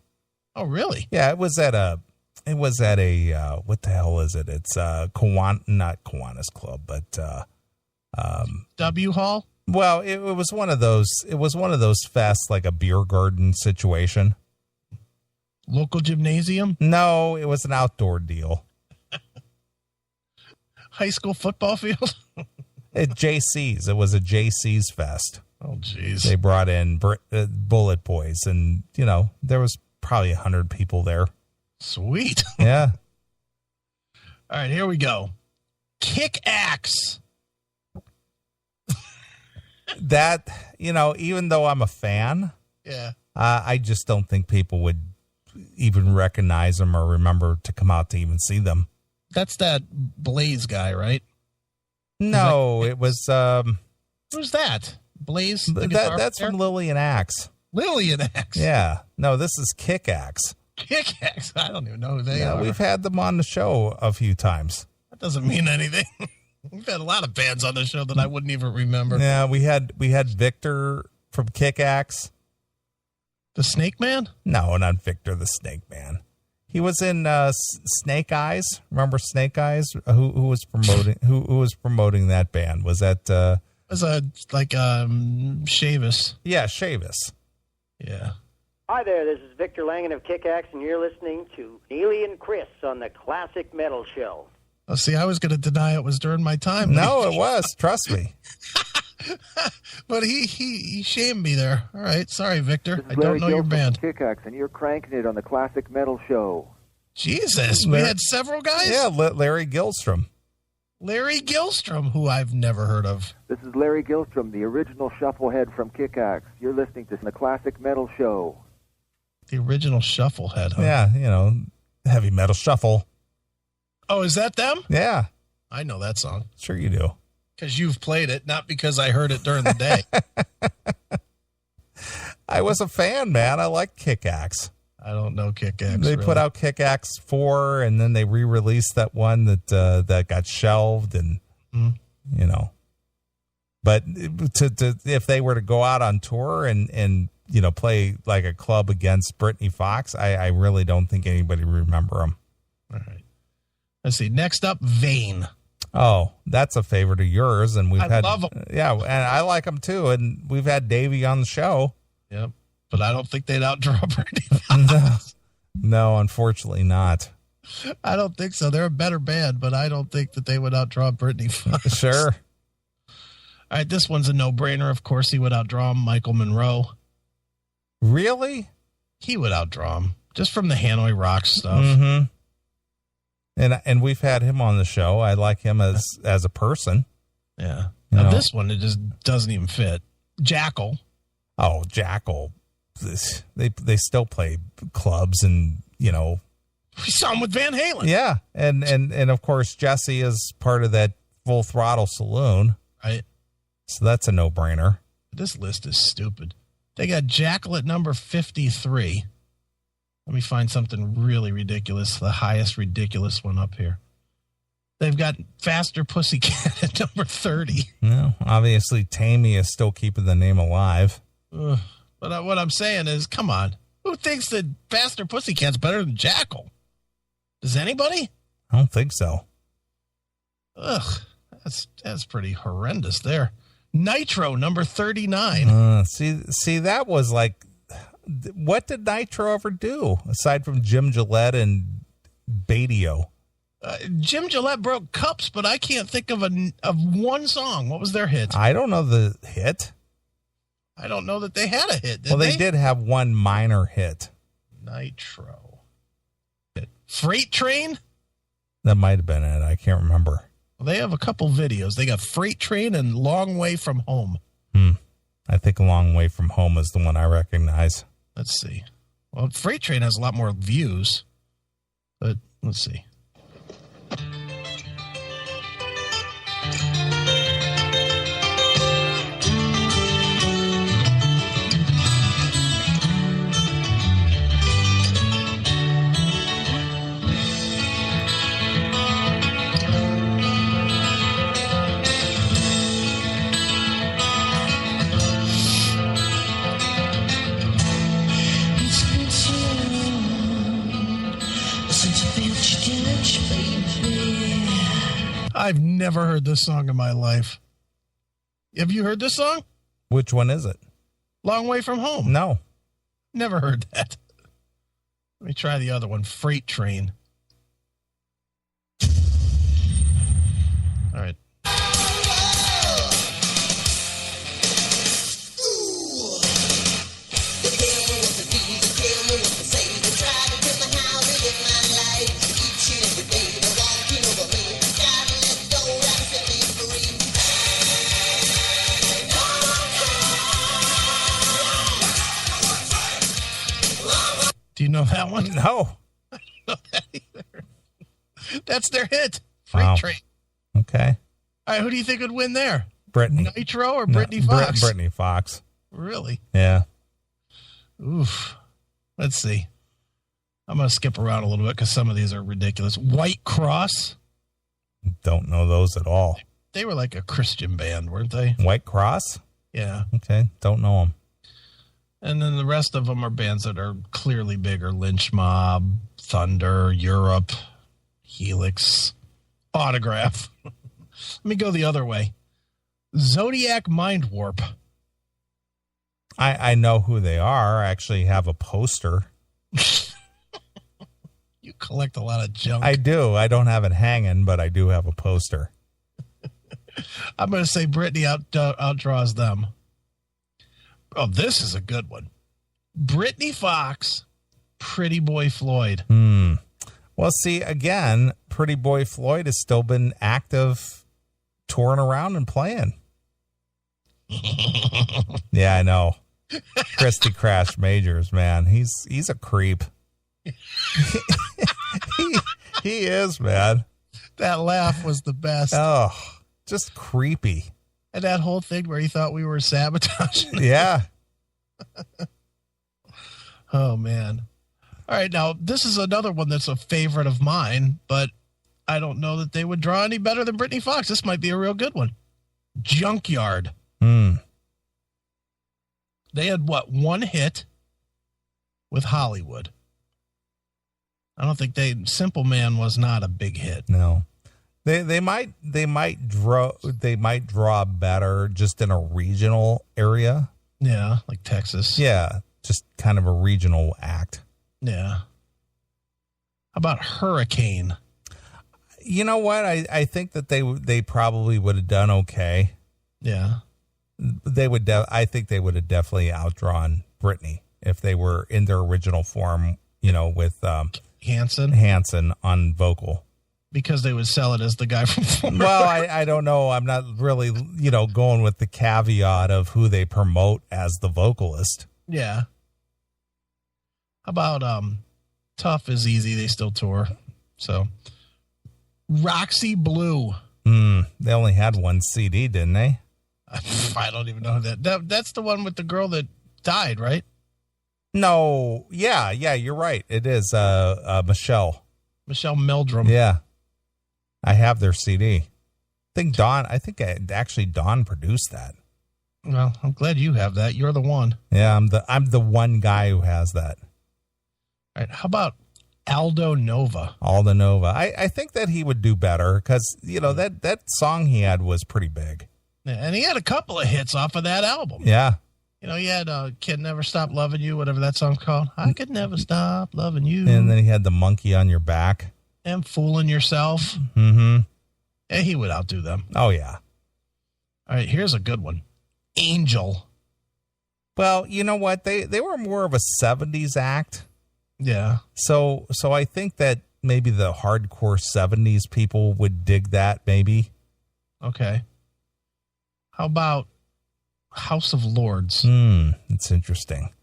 Oh, really? Yeah, it was at a, what the hell is it? It's not Kiwanis Club, but, W Hall? well, it was one of those fests, like a beer garden situation. Local gymnasium? No, it was an outdoor deal. High school football field? At JC's. It was a JC's fest. Oh, jeez. They brought in Bullet Boys, and, there was probably 100 people there. Sweet. Yeah. All right, here we go. Kick Axe. That, even though I'm a fan, Yeah. I just don't think people would even recognize them or remember to come out to even see them. That's that Blaze guy, right? No, it was... Who's that? Blaze? That's from Lillian Axe. Lillian Axe. Yeah. No, this is Kick Axe. Kick Axe. I don't even know who they are. We've had them on the show a few times. That doesn't mean anything. We've had a lot of bands on the show that I wouldn't even remember. Yeah, we had Victor from Kick Axe. The Snake Man? No, not Victor the Snake Man. He was in Snake Eyes. Remember Snake Eyes? Who was promoting? who was promoting that band? Was that? It was Shavis. Yeah, Shavis. Yeah. Hi there, this is Victor Langan of Kick Axe, and you're listening to Neeley and Chris on the Classic Metal Show. Oh, see, I was going to deny it was during my time. No, it was. Trust me. But he shamed me there. All right, sorry, Victor. I don't know your Gilson band. from Kick Axe, and you're cranking it on the Classic Metal Show. Jesus, we had several guys? Yeah, Larry Gilstrom. Larry Gilstrom, who I've never heard of. This is Larry Gilstrom, the original shufflehead from Kick Axe. You're listening to the Classic Metal Show. The original Shufflehead, huh? Yeah, heavy metal shuffle. Oh, is that them? Yeah, I know that song. sure you do. Because you've played it, not because I heard it during the day. I was a fan, man. I like Kick Axe. I don't know Kick Axe. They put out Kick Axe 4, and then they re-released that one that got shelved, and But if they were to go out on tour and play like a club against Britny Fox, I really don't think anybody would remember them. All right. Let's see. Next up, Vane. Oh, that's a favorite of yours, and I love 'em. Yeah, and I like them too, and we've had Davey on the show. Yep. But I don't think they'd outdraw Britny Fox. No, unfortunately not. I don't think so. They're a better band, but I don't think that they would outdraw Britny Fox. Sure. All right, this one's a no-brainer. Of course, he would outdraw Michael Monroe. Really? He would outdraw him, just from the Hanoi Rocks stuff. Mm-hmm. And we've had him on the show. I like him as a person. Yeah. Now, this one, it just doesn't even fit. Jackal. Oh, Jackal. They still play clubs, and we saw him with Van Halen. Yeah, and of course Jesse is part of that Full Throttle Saloon, right? So that's a no-brainer. This list is stupid. They got Jackal at number 53. Let me find something really ridiculous. The highest ridiculous one up here. They've got Faster Pussycat at number 30. No, obviously Tammy is still keeping the name alive. But what I'm saying is, come on. Who thinks that Faster Pussycat's better than Jackal? Does anybody? I don't think so. Ugh, that's pretty horrendous there. Nitro, number 39. See, that was like, what did Nitro ever do aside from Jim Gillette and Batio? Jim Gillette broke cups, but I can't think of one song. What was their hit? I don't know the hit. I don't know that they had a hit. They did have one minor hit. Nitro. Freight Train? That might have been it. I can't remember. Well, they have a couple videos. They got Freight Train and Long Way From Home. I think A Long Way From Home is the one I recognize. Let's see. Well, Freight Train has a lot more views, but let's see. I've never heard this song in my life. Have you heard this song? Which one is it? Long Way From Home. No. Never heard that. Let me try the other one, Freight Train. All right. Do you know that one? No. I don't know that either. That's their hit, Freight Train. Okay. All right, who do you think would win there? Britney. Nitro or Britny Fox? Britny Fox. Really? Yeah. Oof. Let's see. I'm going to skip around a little bit because some of these are ridiculous. White Cross. Don't know those at all. They were like a Christian band, weren't they? White Cross? Yeah. Okay. Don't know them. And then the rest of them are bands that are clearly bigger. Lynch Mob, Thunder, Europe, Helix, Autograph. Let me go the other way. Zodiac Mind Warp. I know who they are. I actually have a poster. You collect a lot of junk. I do. I don't have it hanging, but I do have a poster. I'm going to say Britney outdraws them. Oh, this is a good one. Britny Fox, Pretty Boy Floyd. Well, see, again, Pretty Boy Floyd has still been active, touring around and playing. Yeah, I know. Christy Crash Majors, man. He's a creep. he is, man. That laugh was the best. Oh, just creepy. And that whole thing where he thought we were sabotaging. Yeah. Oh, man. All right, now, this is another one that's a favorite of mine, but I don't know that they would draw any better than Britny Fox. This might be a real good one. Junkyard. They had, one hit with Hollywood. I don't think Simple Man was not a big hit. No. They might draw better just in a regional area. Yeah, like Texas. Yeah, just kind of a regional act. Yeah. How about Hurricane? You know what? I think that they probably would have done okay. Yeah. They would. I think they would have definitely outdrawn Britney if they were in their original form. You know, with Hanson on vocal. Because they would sell it as the guy from Florida. Well, I don't know. I'm not really, going with the caveat of who they promote as the vocalist. Yeah. How about Tough is Easy? They still tour. So Roxy Blue. They only had one CD, didn't they? I don't even know that's the one with the girl that died, right? No. Yeah, you're right. It is Michelle Meldrum. Yeah. I have their CD. I think actually Dawn produced that. Well, I'm glad you have that. You're the one. Yeah, I'm the one guy who has that. All right. How about Aldo Nova? I think that he would do better because, that song he had was pretty big. Yeah, and he had a couple of hits off of that album. Yeah. He had Can't Never Stop Loving You, whatever that song's called. I could never stop loving you. And then he had the Monkey on Your Back. And Fooling Yourself. Mm-hmm. Yeah, he would outdo them. Oh, yeah. All right, here's a good one. Angel. Well, you know what? They were more of a 70s act. Yeah. So I think that maybe the hardcore 70s people would dig that, maybe. Okay. How about House of Lords? It's interesting.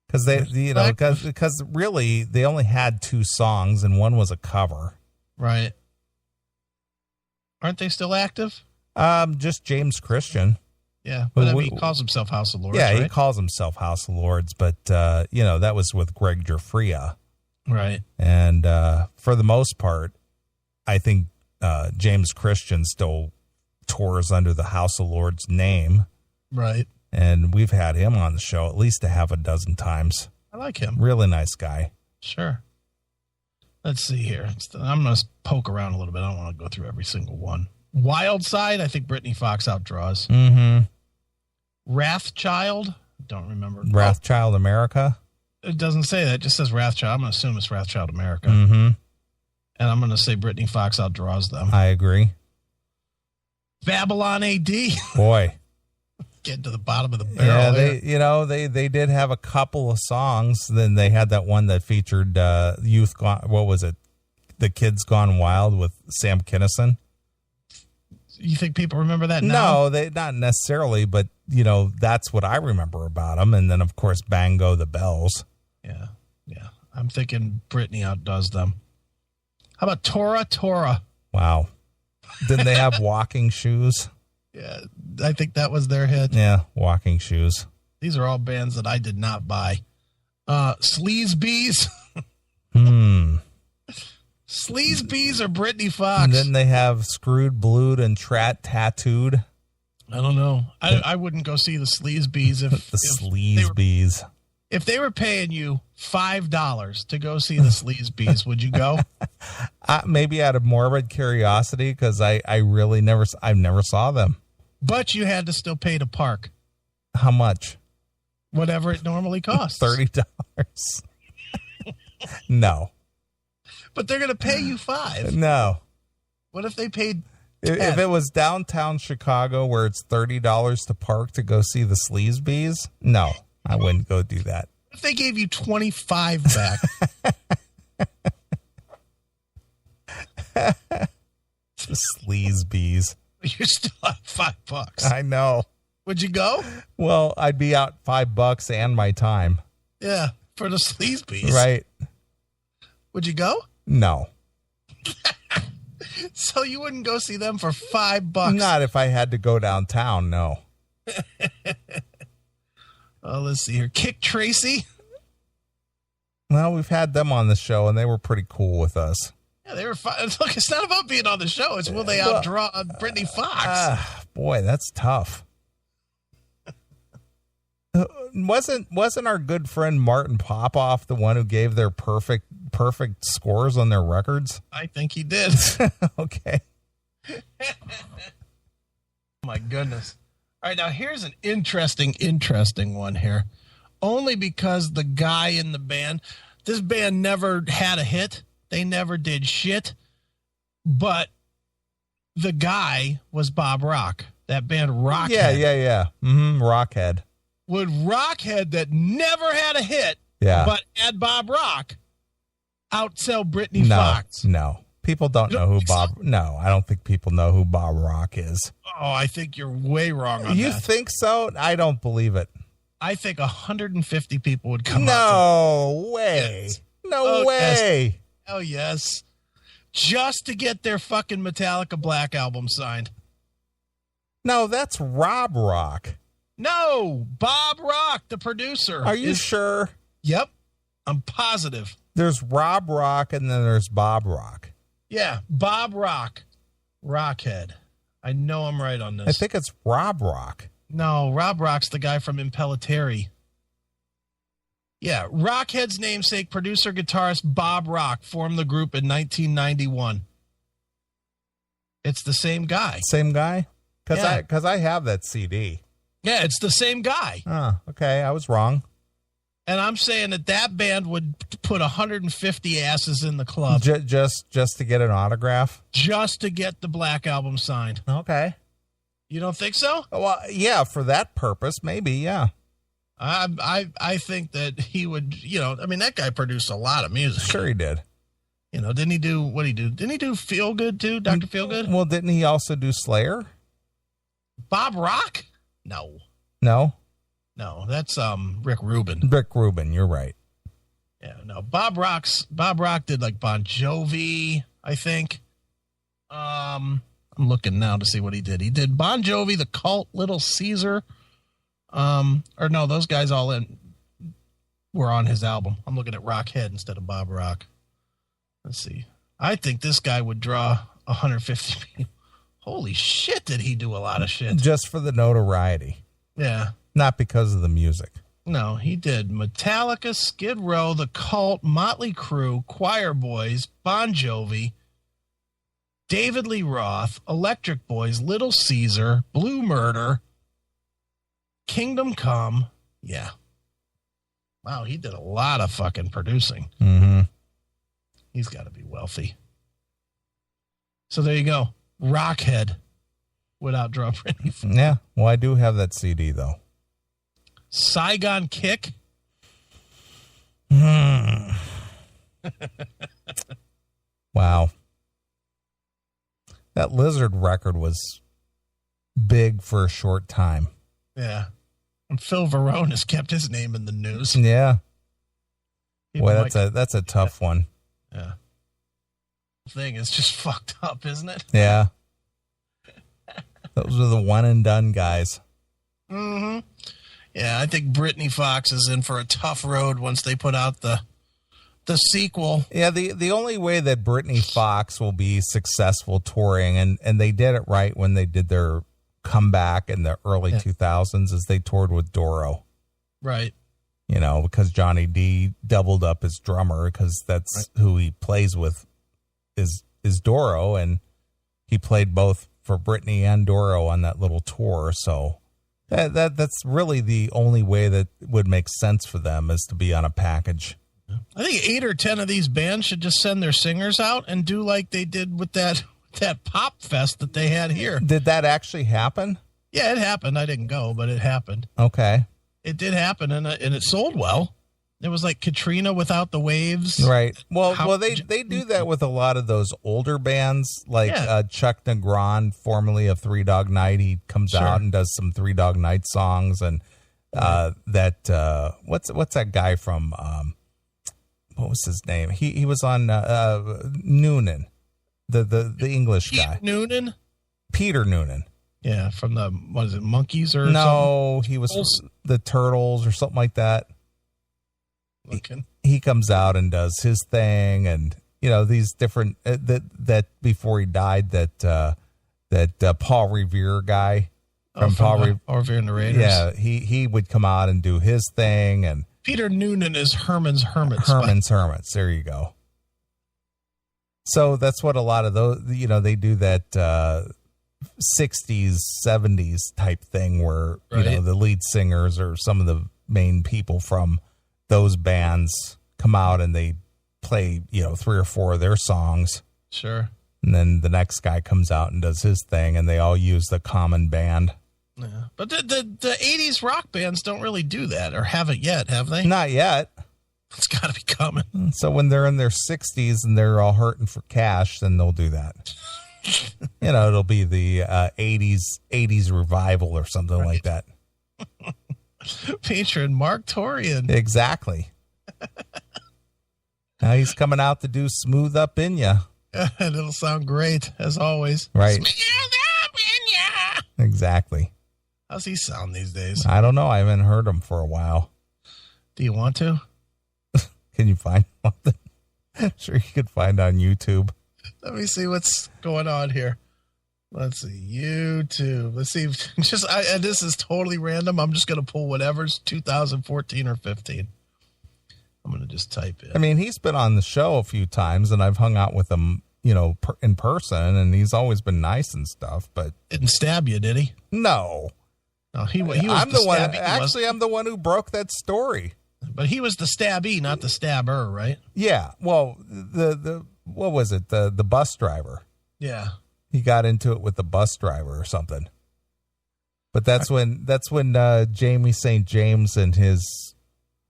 Because because really they only had 2 songs and one was a cover. Right. Aren't they still active? Just James Christian. Yeah, but he calls himself House of Lords. Yeah, right? he calls himself House of Lords, but that was with Greg Giuffria. Right. And for the most part, I think James Christian still tours under the House of Lords name. Right. And we've had him on the show at least a half a dozen times. I like him. Really nice guy. Sure. Let's see here. I'm going to poke around a little bit. I don't want to go through every single one. Wild Side, I think Britny Fox outdraws. Mm-hmm. Wrathchild, don't remember. Wrathchild America? It doesn't say that. It just says Wrathchild. I'm going to assume it's Wrathchild America. Mm-hmm. And I'm going to say Britny Fox outdraws them. I agree. Babylon AD. Boy. Getting to the bottom of the barrel. Yeah, they did have a couple of songs. Then they had that one that featured Youth Gone, what was it? The Kids Gone Wild with Sam Kinison. You think people remember that now? No, they not necessarily, but that's what I remember about them. And then of course Bang Go the Bells. Yeah. I'm thinking Britney outdoes them. How about Tora? Wow. Didn't they have Walking Shoes? Yeah, I think that was their hit. Yeah, Walking Shoes. These are all bands that I did not buy. Sleaze Bees. Sleaze Bees or Britny Fox? And then they have Screwed, Blued, and Tattooed. I don't know. I wouldn't go see the Sleaze Bees Bees. If they were paying you $5 to go see the Sleaze Bees, would you go? Maybe out of morbid curiosity, because I really never saw them. But you had to still pay to park. How much? Whatever it normally costs. $30. No. But they're going to pay you $5. No. What if they paid $10? If it was downtown Chicago where it's $30 to park to go see the Sleaze Bees, no, I wouldn't go do that. If they gave you $25 back. The Sleaze Bees. You still have $5. I know. Would you go? Well, I'd be out $5 and my time. Yeah, for the Sleaze Bees. Right. Would you go? No. So you wouldn't go see them for $5? Not if I had to go downtown, no. Let's see here. Kick Tracy. Well, we've had them on the show, and they were pretty cool with us. Yeah, they were fine. Look, it's not about being on the show. It's will they outdraw Britny Fox? Boy, that's tough. Wasn't our good friend Martin Popoff the one who gave their perfect scores on their records? I think he did. Okay. My goodness. All right, now here's an interesting one here. Only because the guy in the band, this band never had a hit. They never did shit. But the guy was Bob Rock. That band Rockhead. Yeah. Mm-hmm. Rockhead. Would Rockhead, that never had a hit, but had Bob Rock, outsell Britny Fox? No. People don't know who Bob... So? No, I don't think people know who Bob Rock is. Oh, I think you're way wrong on that. You think so? I don't believe it. I think 150 people would come out. No way. Yes. No way. Yes. Oh, yes. Just to get their fucking Metallica Black Album signed. No, that's Rob Rock. No, Bob Rock, the producer. Are you sure? Yep, I'm positive. There's Rob Rock and then there's Bob Rock. Yeah, Bob Rock. Rockhead. I know I'm right on this. I think it's Rob Rock. No, Rob Rock's the guy from Impellitteri. Yeah, Rockhead's namesake, producer, guitarist Bob Rock formed the group in 1991. It's the same guy. Same guy? Because I have that CD. Yeah, it's the same guy. Oh, okay. I was wrong. And I'm saying that band would put 150 asses in the club. Just to get an autograph? Just to get the Black Album signed. Okay. You don't think so? Well, yeah, for that purpose, maybe, yeah. I think that he would, that guy produced a lot of music. Sure he did. Didn't he do, what'd he do? Didn't he do Feel Good too, Dr. Feel Good? Well, didn't he also do Slayer? Bob Rock? No. No, that's Rick Rubin. Rick Rubin, you're right. Yeah, no. Bob Rock did like Bon Jovi, I think. I'm looking now to see what he did. He did Bon Jovi, The Cult, Little Caesar. Or no, those guys all were on his album. I'm looking at Rockhead instead of Bob Rock. Let's see. I think this guy would draw 150 people. Holy shit, did he do a lot of shit. Just for the notoriety. Yeah. Not because of the music. No, he did Metallica, Skid Row, The Cult, Motley Crue, Choir Boys, Bon Jovi, David Lee Roth, Electric Boys, Little Caesar, Blue Murder, Kingdom Come. Yeah. Wow, he did a lot of fucking producing. Mm-hmm. He's got to be wealthy. So there you go. Rockhead would outdraw Britny Fox. Yeah. Well, I do have that CD, though. Saigon Kick. Wow. That Lizard record was big for a short time. Yeah. And Phil Varone has kept his name in the news. Yeah. People Boy, might- that's a tough one. Yeah. Thing is just fucked up, isn't it? Yeah. Those are the one and done guys. Mm-hmm. Yeah, I think Britny Fox is in for a tough road once they put out the sequel. Yeah, the only way that Britny Fox will be successful touring, and they did it right when they did their comeback in the early 2000s, is they toured with Doro. Right. You know, because Johnny D doubled up his drummer, because that's who he plays with is Doro, and he played both for Britney and Doro on that little tour. So that's really the only way that would make sense for them, is to be on a package. I think 8 or 10 of these bands should just send their singers out and do like they did with that pop fest that they had here. Did that actually happen? Yeah, it happened. I didn't go, but it happened. Okay. It did happen, and it sold well. It was like Katrina without the waves. Right. Well, they do that with a lot of those older bands, like Chuck Negron, formerly of Three Dog Night. He comes out and does some Three Dog Night songs, and what's that guy from? What was his name? He was on Noonan, the English guy. Noonan. Peter Noonan. Yeah, from the Monkeys or no, something? He was the Turtles or something like that. Looking. He comes out and does his thing, and you know these different that before he died, that Paul Revere guy from Paul Revere and the Raiders. Yeah, he would come out and do his thing, and Peter Noonan is Herman's Hermits. Hermits. There you go. So that's what a lot of those, you know, they do that 60s, 70s type thing where you know the lead singers or some of the main people from those bands come out and they play, you know, 3 or 4 of their songs. Sure. And then the next guy comes out and does his thing, and they all use the common band. Yeah. But the 80s rock bands don't really do that, or haven't yet, have they? Not yet. It's got to be coming. So when they're in their 60s and they're all hurting for cash, then they'll do that. You know, it'll be the 80s revival or something like that. Featuring Mark Torian. Exactly. Now he's coming out to do Smooth Up In Ya. And it'll sound great, as always. Right. Smooth Up In Ya. Exactly. How's he sound these days? I don't know. I haven't heard him for a while. Do you want to? Can you find something? Sure, you could find on YouTube. Let me see what's going on here. Let's see. YouTube. Let's see. And this is totally random. I'm just going to pull whatever's 2014 or 15. I'm going to just type in. I mean, he's been on the show a few times, and I've hung out with him, you know, in person, and he's always been nice and stuff, but... Didn't stab you, did he? No. No, he was I'm the one. stabby. Actually, I'm the one who broke that story. But he was the stabby, not the stabber, right? Yeah. Well, the what was it? The bus driver. Yeah. He got into it with the bus driver or something. But that's when Jamie St. James and his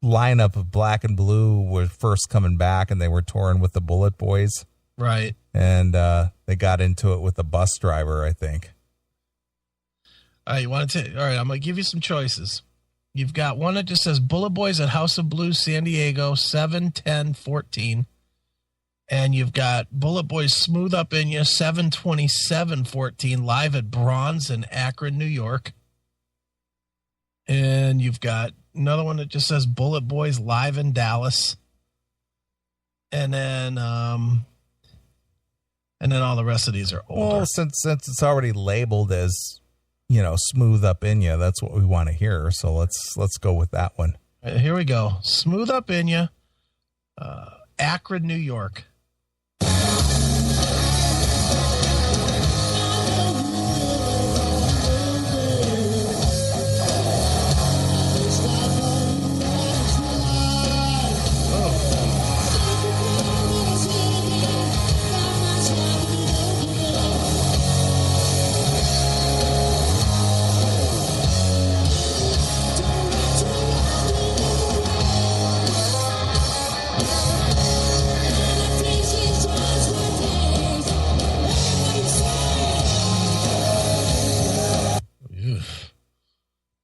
lineup of Black and Blue were first coming back, and they were touring with the Bullet Boys. Right. And they got into it with the bus driver, I think. All right, you want to? All right, I'm going to give you some choices. You've got one that just says Bullet Boys at House of Blues, San Diego, 7/10/14. And you've got Bullet Boys Smooth Up In Ya, 7/27/14, live at Bronze in Akron, New York. And you've got another one that just says Bullet Boys live in Dallas. And then all the rest of these are older. Well, since it's already labeled as, you know, Smooth Up In Ya, that's what we want to hear. So let's go with that one. Here we go. Smooth Up In Ya. Akron, New York.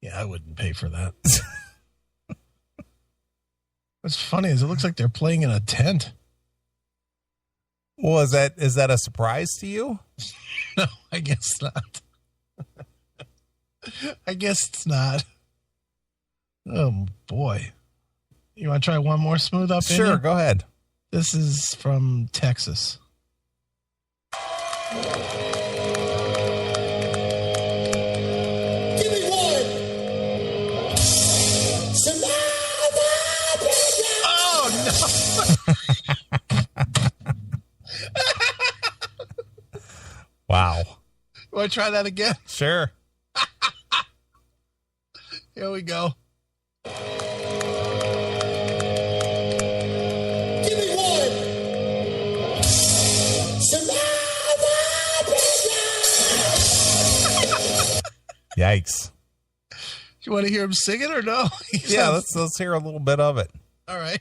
Yeah, I wouldn't pay for that. What's funny is it looks like they're playing in a tent. Well, is that a surprise to you? No, I guess not. I guess it's not. Oh, boy. You want to try one more Smooth Up? Sure, go ahead. This is from Texas. Give me one. Oh, no. Wow. Want to try that again? Sure. Here we go. Give me one. Yikes. You want to hear him sing it or no? Yeah, let's hear a little bit of it. All right.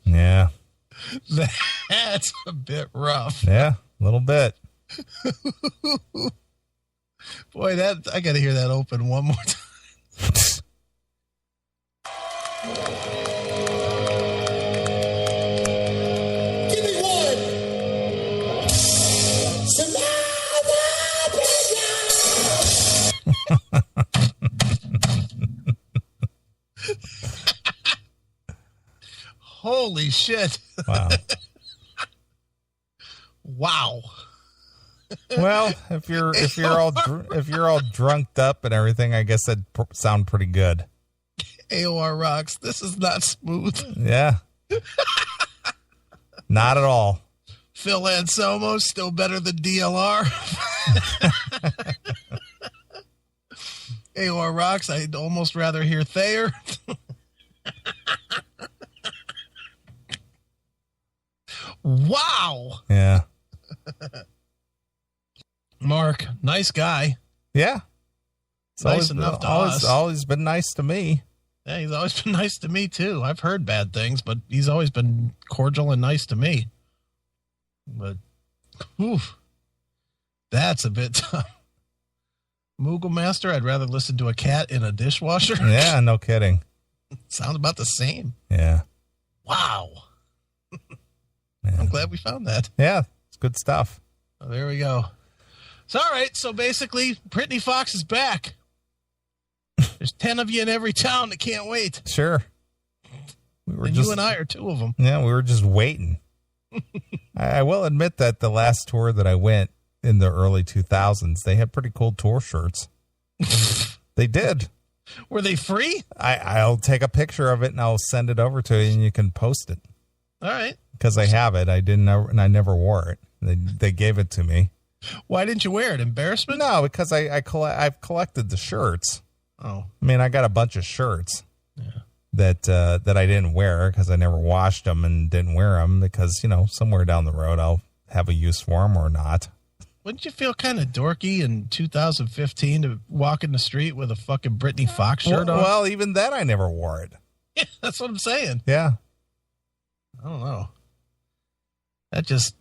Yeah. That's a bit rough. Yeah, a little bit. Boy, that I got to hear that open one more time. Give me one. Holy shit. Wow. Wow. Well, if you're all drunked up and everything, I guess that'd sound pretty good. AOR rocks. This is not smooth. Yeah. Not at all. Phil Anselmo still better than DLR. AOR rocks. I'd almost rather hear Thayer. Wow. Yeah. Mark, nice guy. Yeah. It's Nice enough to us. Always been nice to me. Yeah, he's always been nice to me, too. I've heard bad things, but he's always been cordial and nice to me. But, whew, that's a bit tough. Moogle Master, I'd rather listen to a cat in a dishwasher. Yeah, no kidding. Sounds about the same. Yeah. Wow. Yeah. I'm glad we found that. Yeah, it's good stuff. Oh, there we go. So, all right. So basically, Britny Fox is back. There's 10 of you in every town that can't wait. Sure. And you and I are 2 of them. Yeah, we were just waiting. I will admit that the last tour that I went in the early 2000s, they had pretty cool tour shirts. They did. Were they free? I'll take a picture of it and I'll send it over to you and you can post it. All right. Because I have it. I never wore it. They gave it to me. Why didn't you wear it? Embarrassment? No, because I've collected the shirts. Oh. I mean, I got a bunch of shirts that I didn't wear because I never washed them and didn't wear them because, somewhere down the road I'll have a use for them or not. Wouldn't you feel kind of dorky in 2015 to walk in the street with a fucking Britny Fox shirt on? Well, even then I never wore it. Yeah, that's what I'm saying. Yeah. I don't know. That just,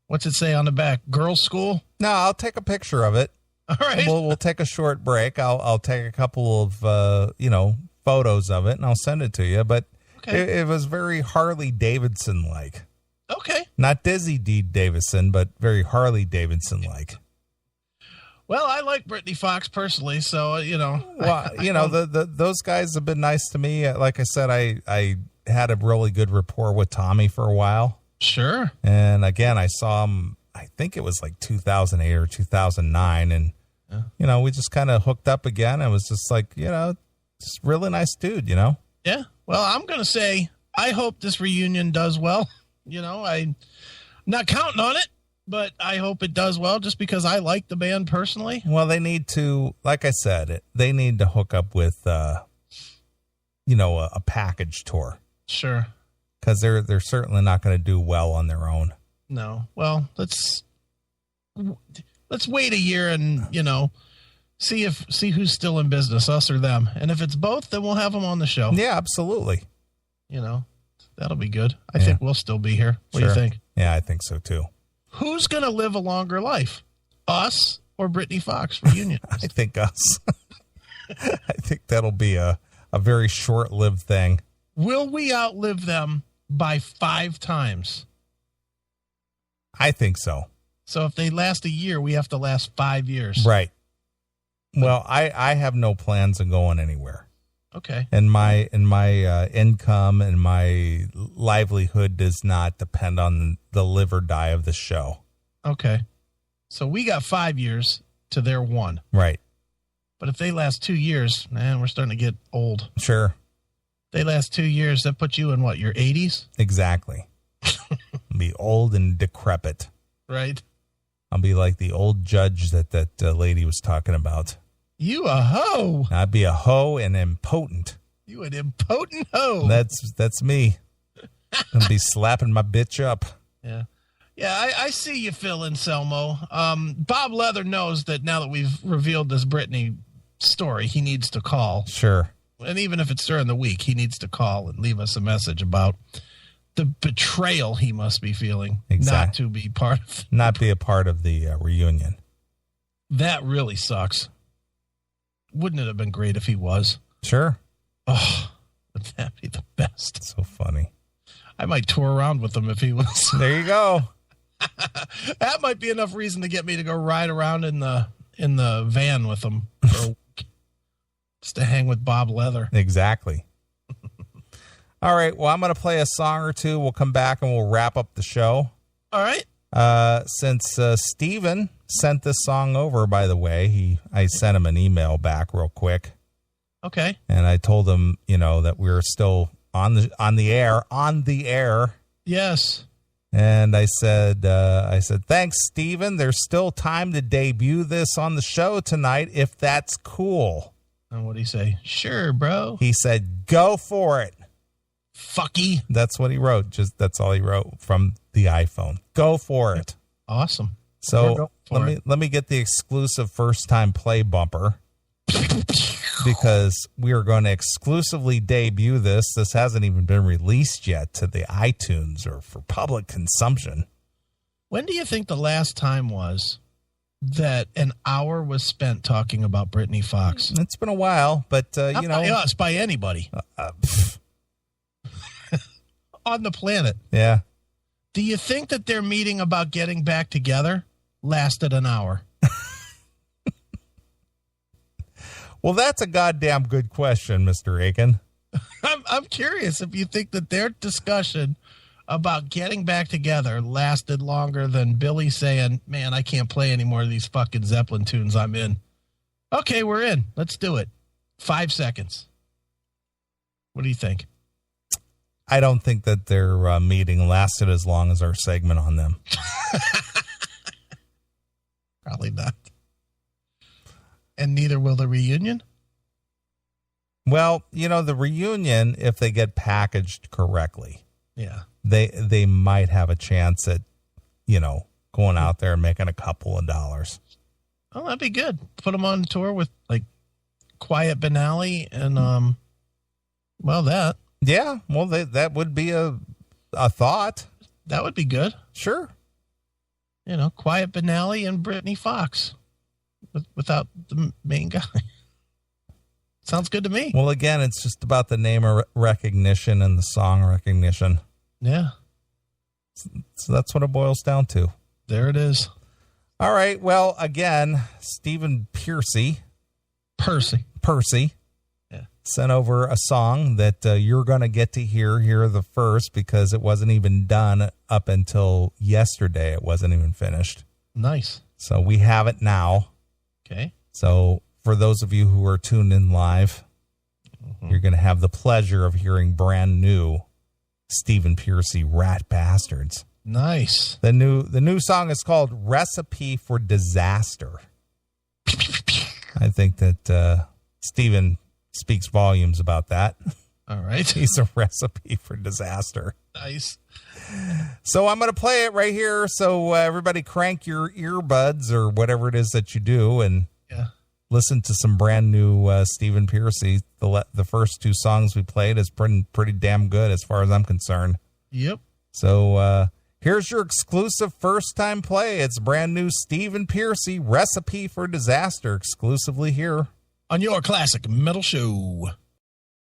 what's it say on the back? Girls' school? No, I'll take a picture of it. All right. We'll take a short break. I'll take a couple of, photos of it and I'll send it to you. But it was very Harley Davidson-like. Okay. Not Dizzy D. Davidson, but very Harley Davidson-like. Well, I like Britny Fox personally, so, Well, those guys have been nice to me. Like I said, I had a really good rapport with Tommy for a while. Sure. And again, I saw him, I think it was like 2008 or 2009. And, we just kind of hooked up again. It was just like, just really nice dude, Yeah. Well, I'm going to say, I hope this reunion does well. I'm not counting on it, but I hope it does well just because I like the band personally. Well, they need to, like I said, they need to hook up with, a package tour. Sure. Because they're certainly not going to do well on their own. No. Well, let's wait a year and, see who's still in business, us or them. And if it's both, then we'll have them on the show. Yeah, absolutely. That'll be good. I think we'll still be here. What do you think? Yeah, I think so too. Who's going to live a longer life? Us or Britny Fox reunion? I think us. I think that'll be a very short-lived thing. Will we outlive them by 5 times? I think so. So if they last a year, we have to last 5 years. Right. Well, I have no plans of going anywhere. Okay. And my income and my livelihood does not depend on the live or die of the show. Okay. So we got 5 years to their 1. Right. But if they last 2 years, man, we're starting to get old. Sure. They last 2 years, that puts you in what, your 80s? Exactly. I'll be old and decrepit. Right. I'll be like the old judge that lady was talking about. You a hoe. I'd be a hoe and impotent. You an impotent hoe. That's me. I'll be slapping my bitch up. Yeah. Yeah, I see you, Phil Anselmo. Bob Leather knows that now that we've revealed this Britney story, he needs to call. Sure. And even if it's during the week, he needs to call and leave us a message about the betrayal he must be feeling. Not to be part of. Not be a part of the reunion. That really sucks. Wouldn't it have been great if he was? Sure. Oh, would that be the best? So funny. I might tour around with him if he was. There you go. That might be enough reason to get me to go ride around in the van with him for a week. Just to hang with Bob Leather. Exactly. All right. Well, I'm going to play a song or two. We'll come back and we'll wrap up the show. All right. Since Steven sent this song over, by the way, I sent him an email back real quick. Okay. And I told him, that we were still on the air. Yes. And I said, thanks, Steven. There's still time to debut this on the show tonight, if that's cool. And what'd he say? Sure, bro. He said, go for it. Fucky. That's what he wrote. That's all he wrote from the iPhone. Go for it. Awesome. So let me get the exclusive first time play bumper because we are going to exclusively debut this. This hasn't even been released yet to the iTunes or for public consumption. When do you think the last time was that an hour was spent talking about Britny Fox? It's been a while, but Not by us, by anybody on the planet. Yeah. Do you think that their meeting about getting back together lasted an hour? Well, that's a goddamn good question, Mr. Aiken. I'm curious if you think that their discussion about getting back together lasted longer than Billy saying, man, I can't play any more of these fucking Zeppelin tunes I'm in. Okay, we're in. Let's do it. 5 seconds. What do you think? I don't think that their meeting lasted as long as our segment on them. Probably not. And neither will the reunion? Well, the reunion, if they get packaged correctly, Yeah. they might have a chance at, going out there and making a couple of dollars. Oh, that'd be good. Put them on tour with like Quiet Benally and that. Yeah, well, that would be a thought. That would be good. Sure. Quiet Benally and Britny Fox without the main guy. Sounds good to me. Well, again, it's just about the name recognition and the song recognition. Yeah. So that's what it boils down to. There it is. All right. Well, again, Stephen Percy Yeah. sent over a song that you're going to get to hear the first, because it wasn't even done up until yesterday. It wasn't even finished. Nice. So we have it now. Okay. So for those of you who are tuned in live, you're going to have the pleasure of hearing brand new Stephen Percy, Rat Bastards. Nice. The new song is called Recipe for Disaster. I think that Stephen speaks volumes about that. All right. He's a recipe for disaster. Nice. So I'm going to play it right here. So everybody crank your earbuds or whatever it is that you do and listen to some brand new Stephen Percy. The first two songs we played is pretty damn good as far as I'm concerned. Yep. So here's your exclusive first-time play. It's brand new Stephen Percy, Recipe for Disaster, exclusively here on your classic metal show.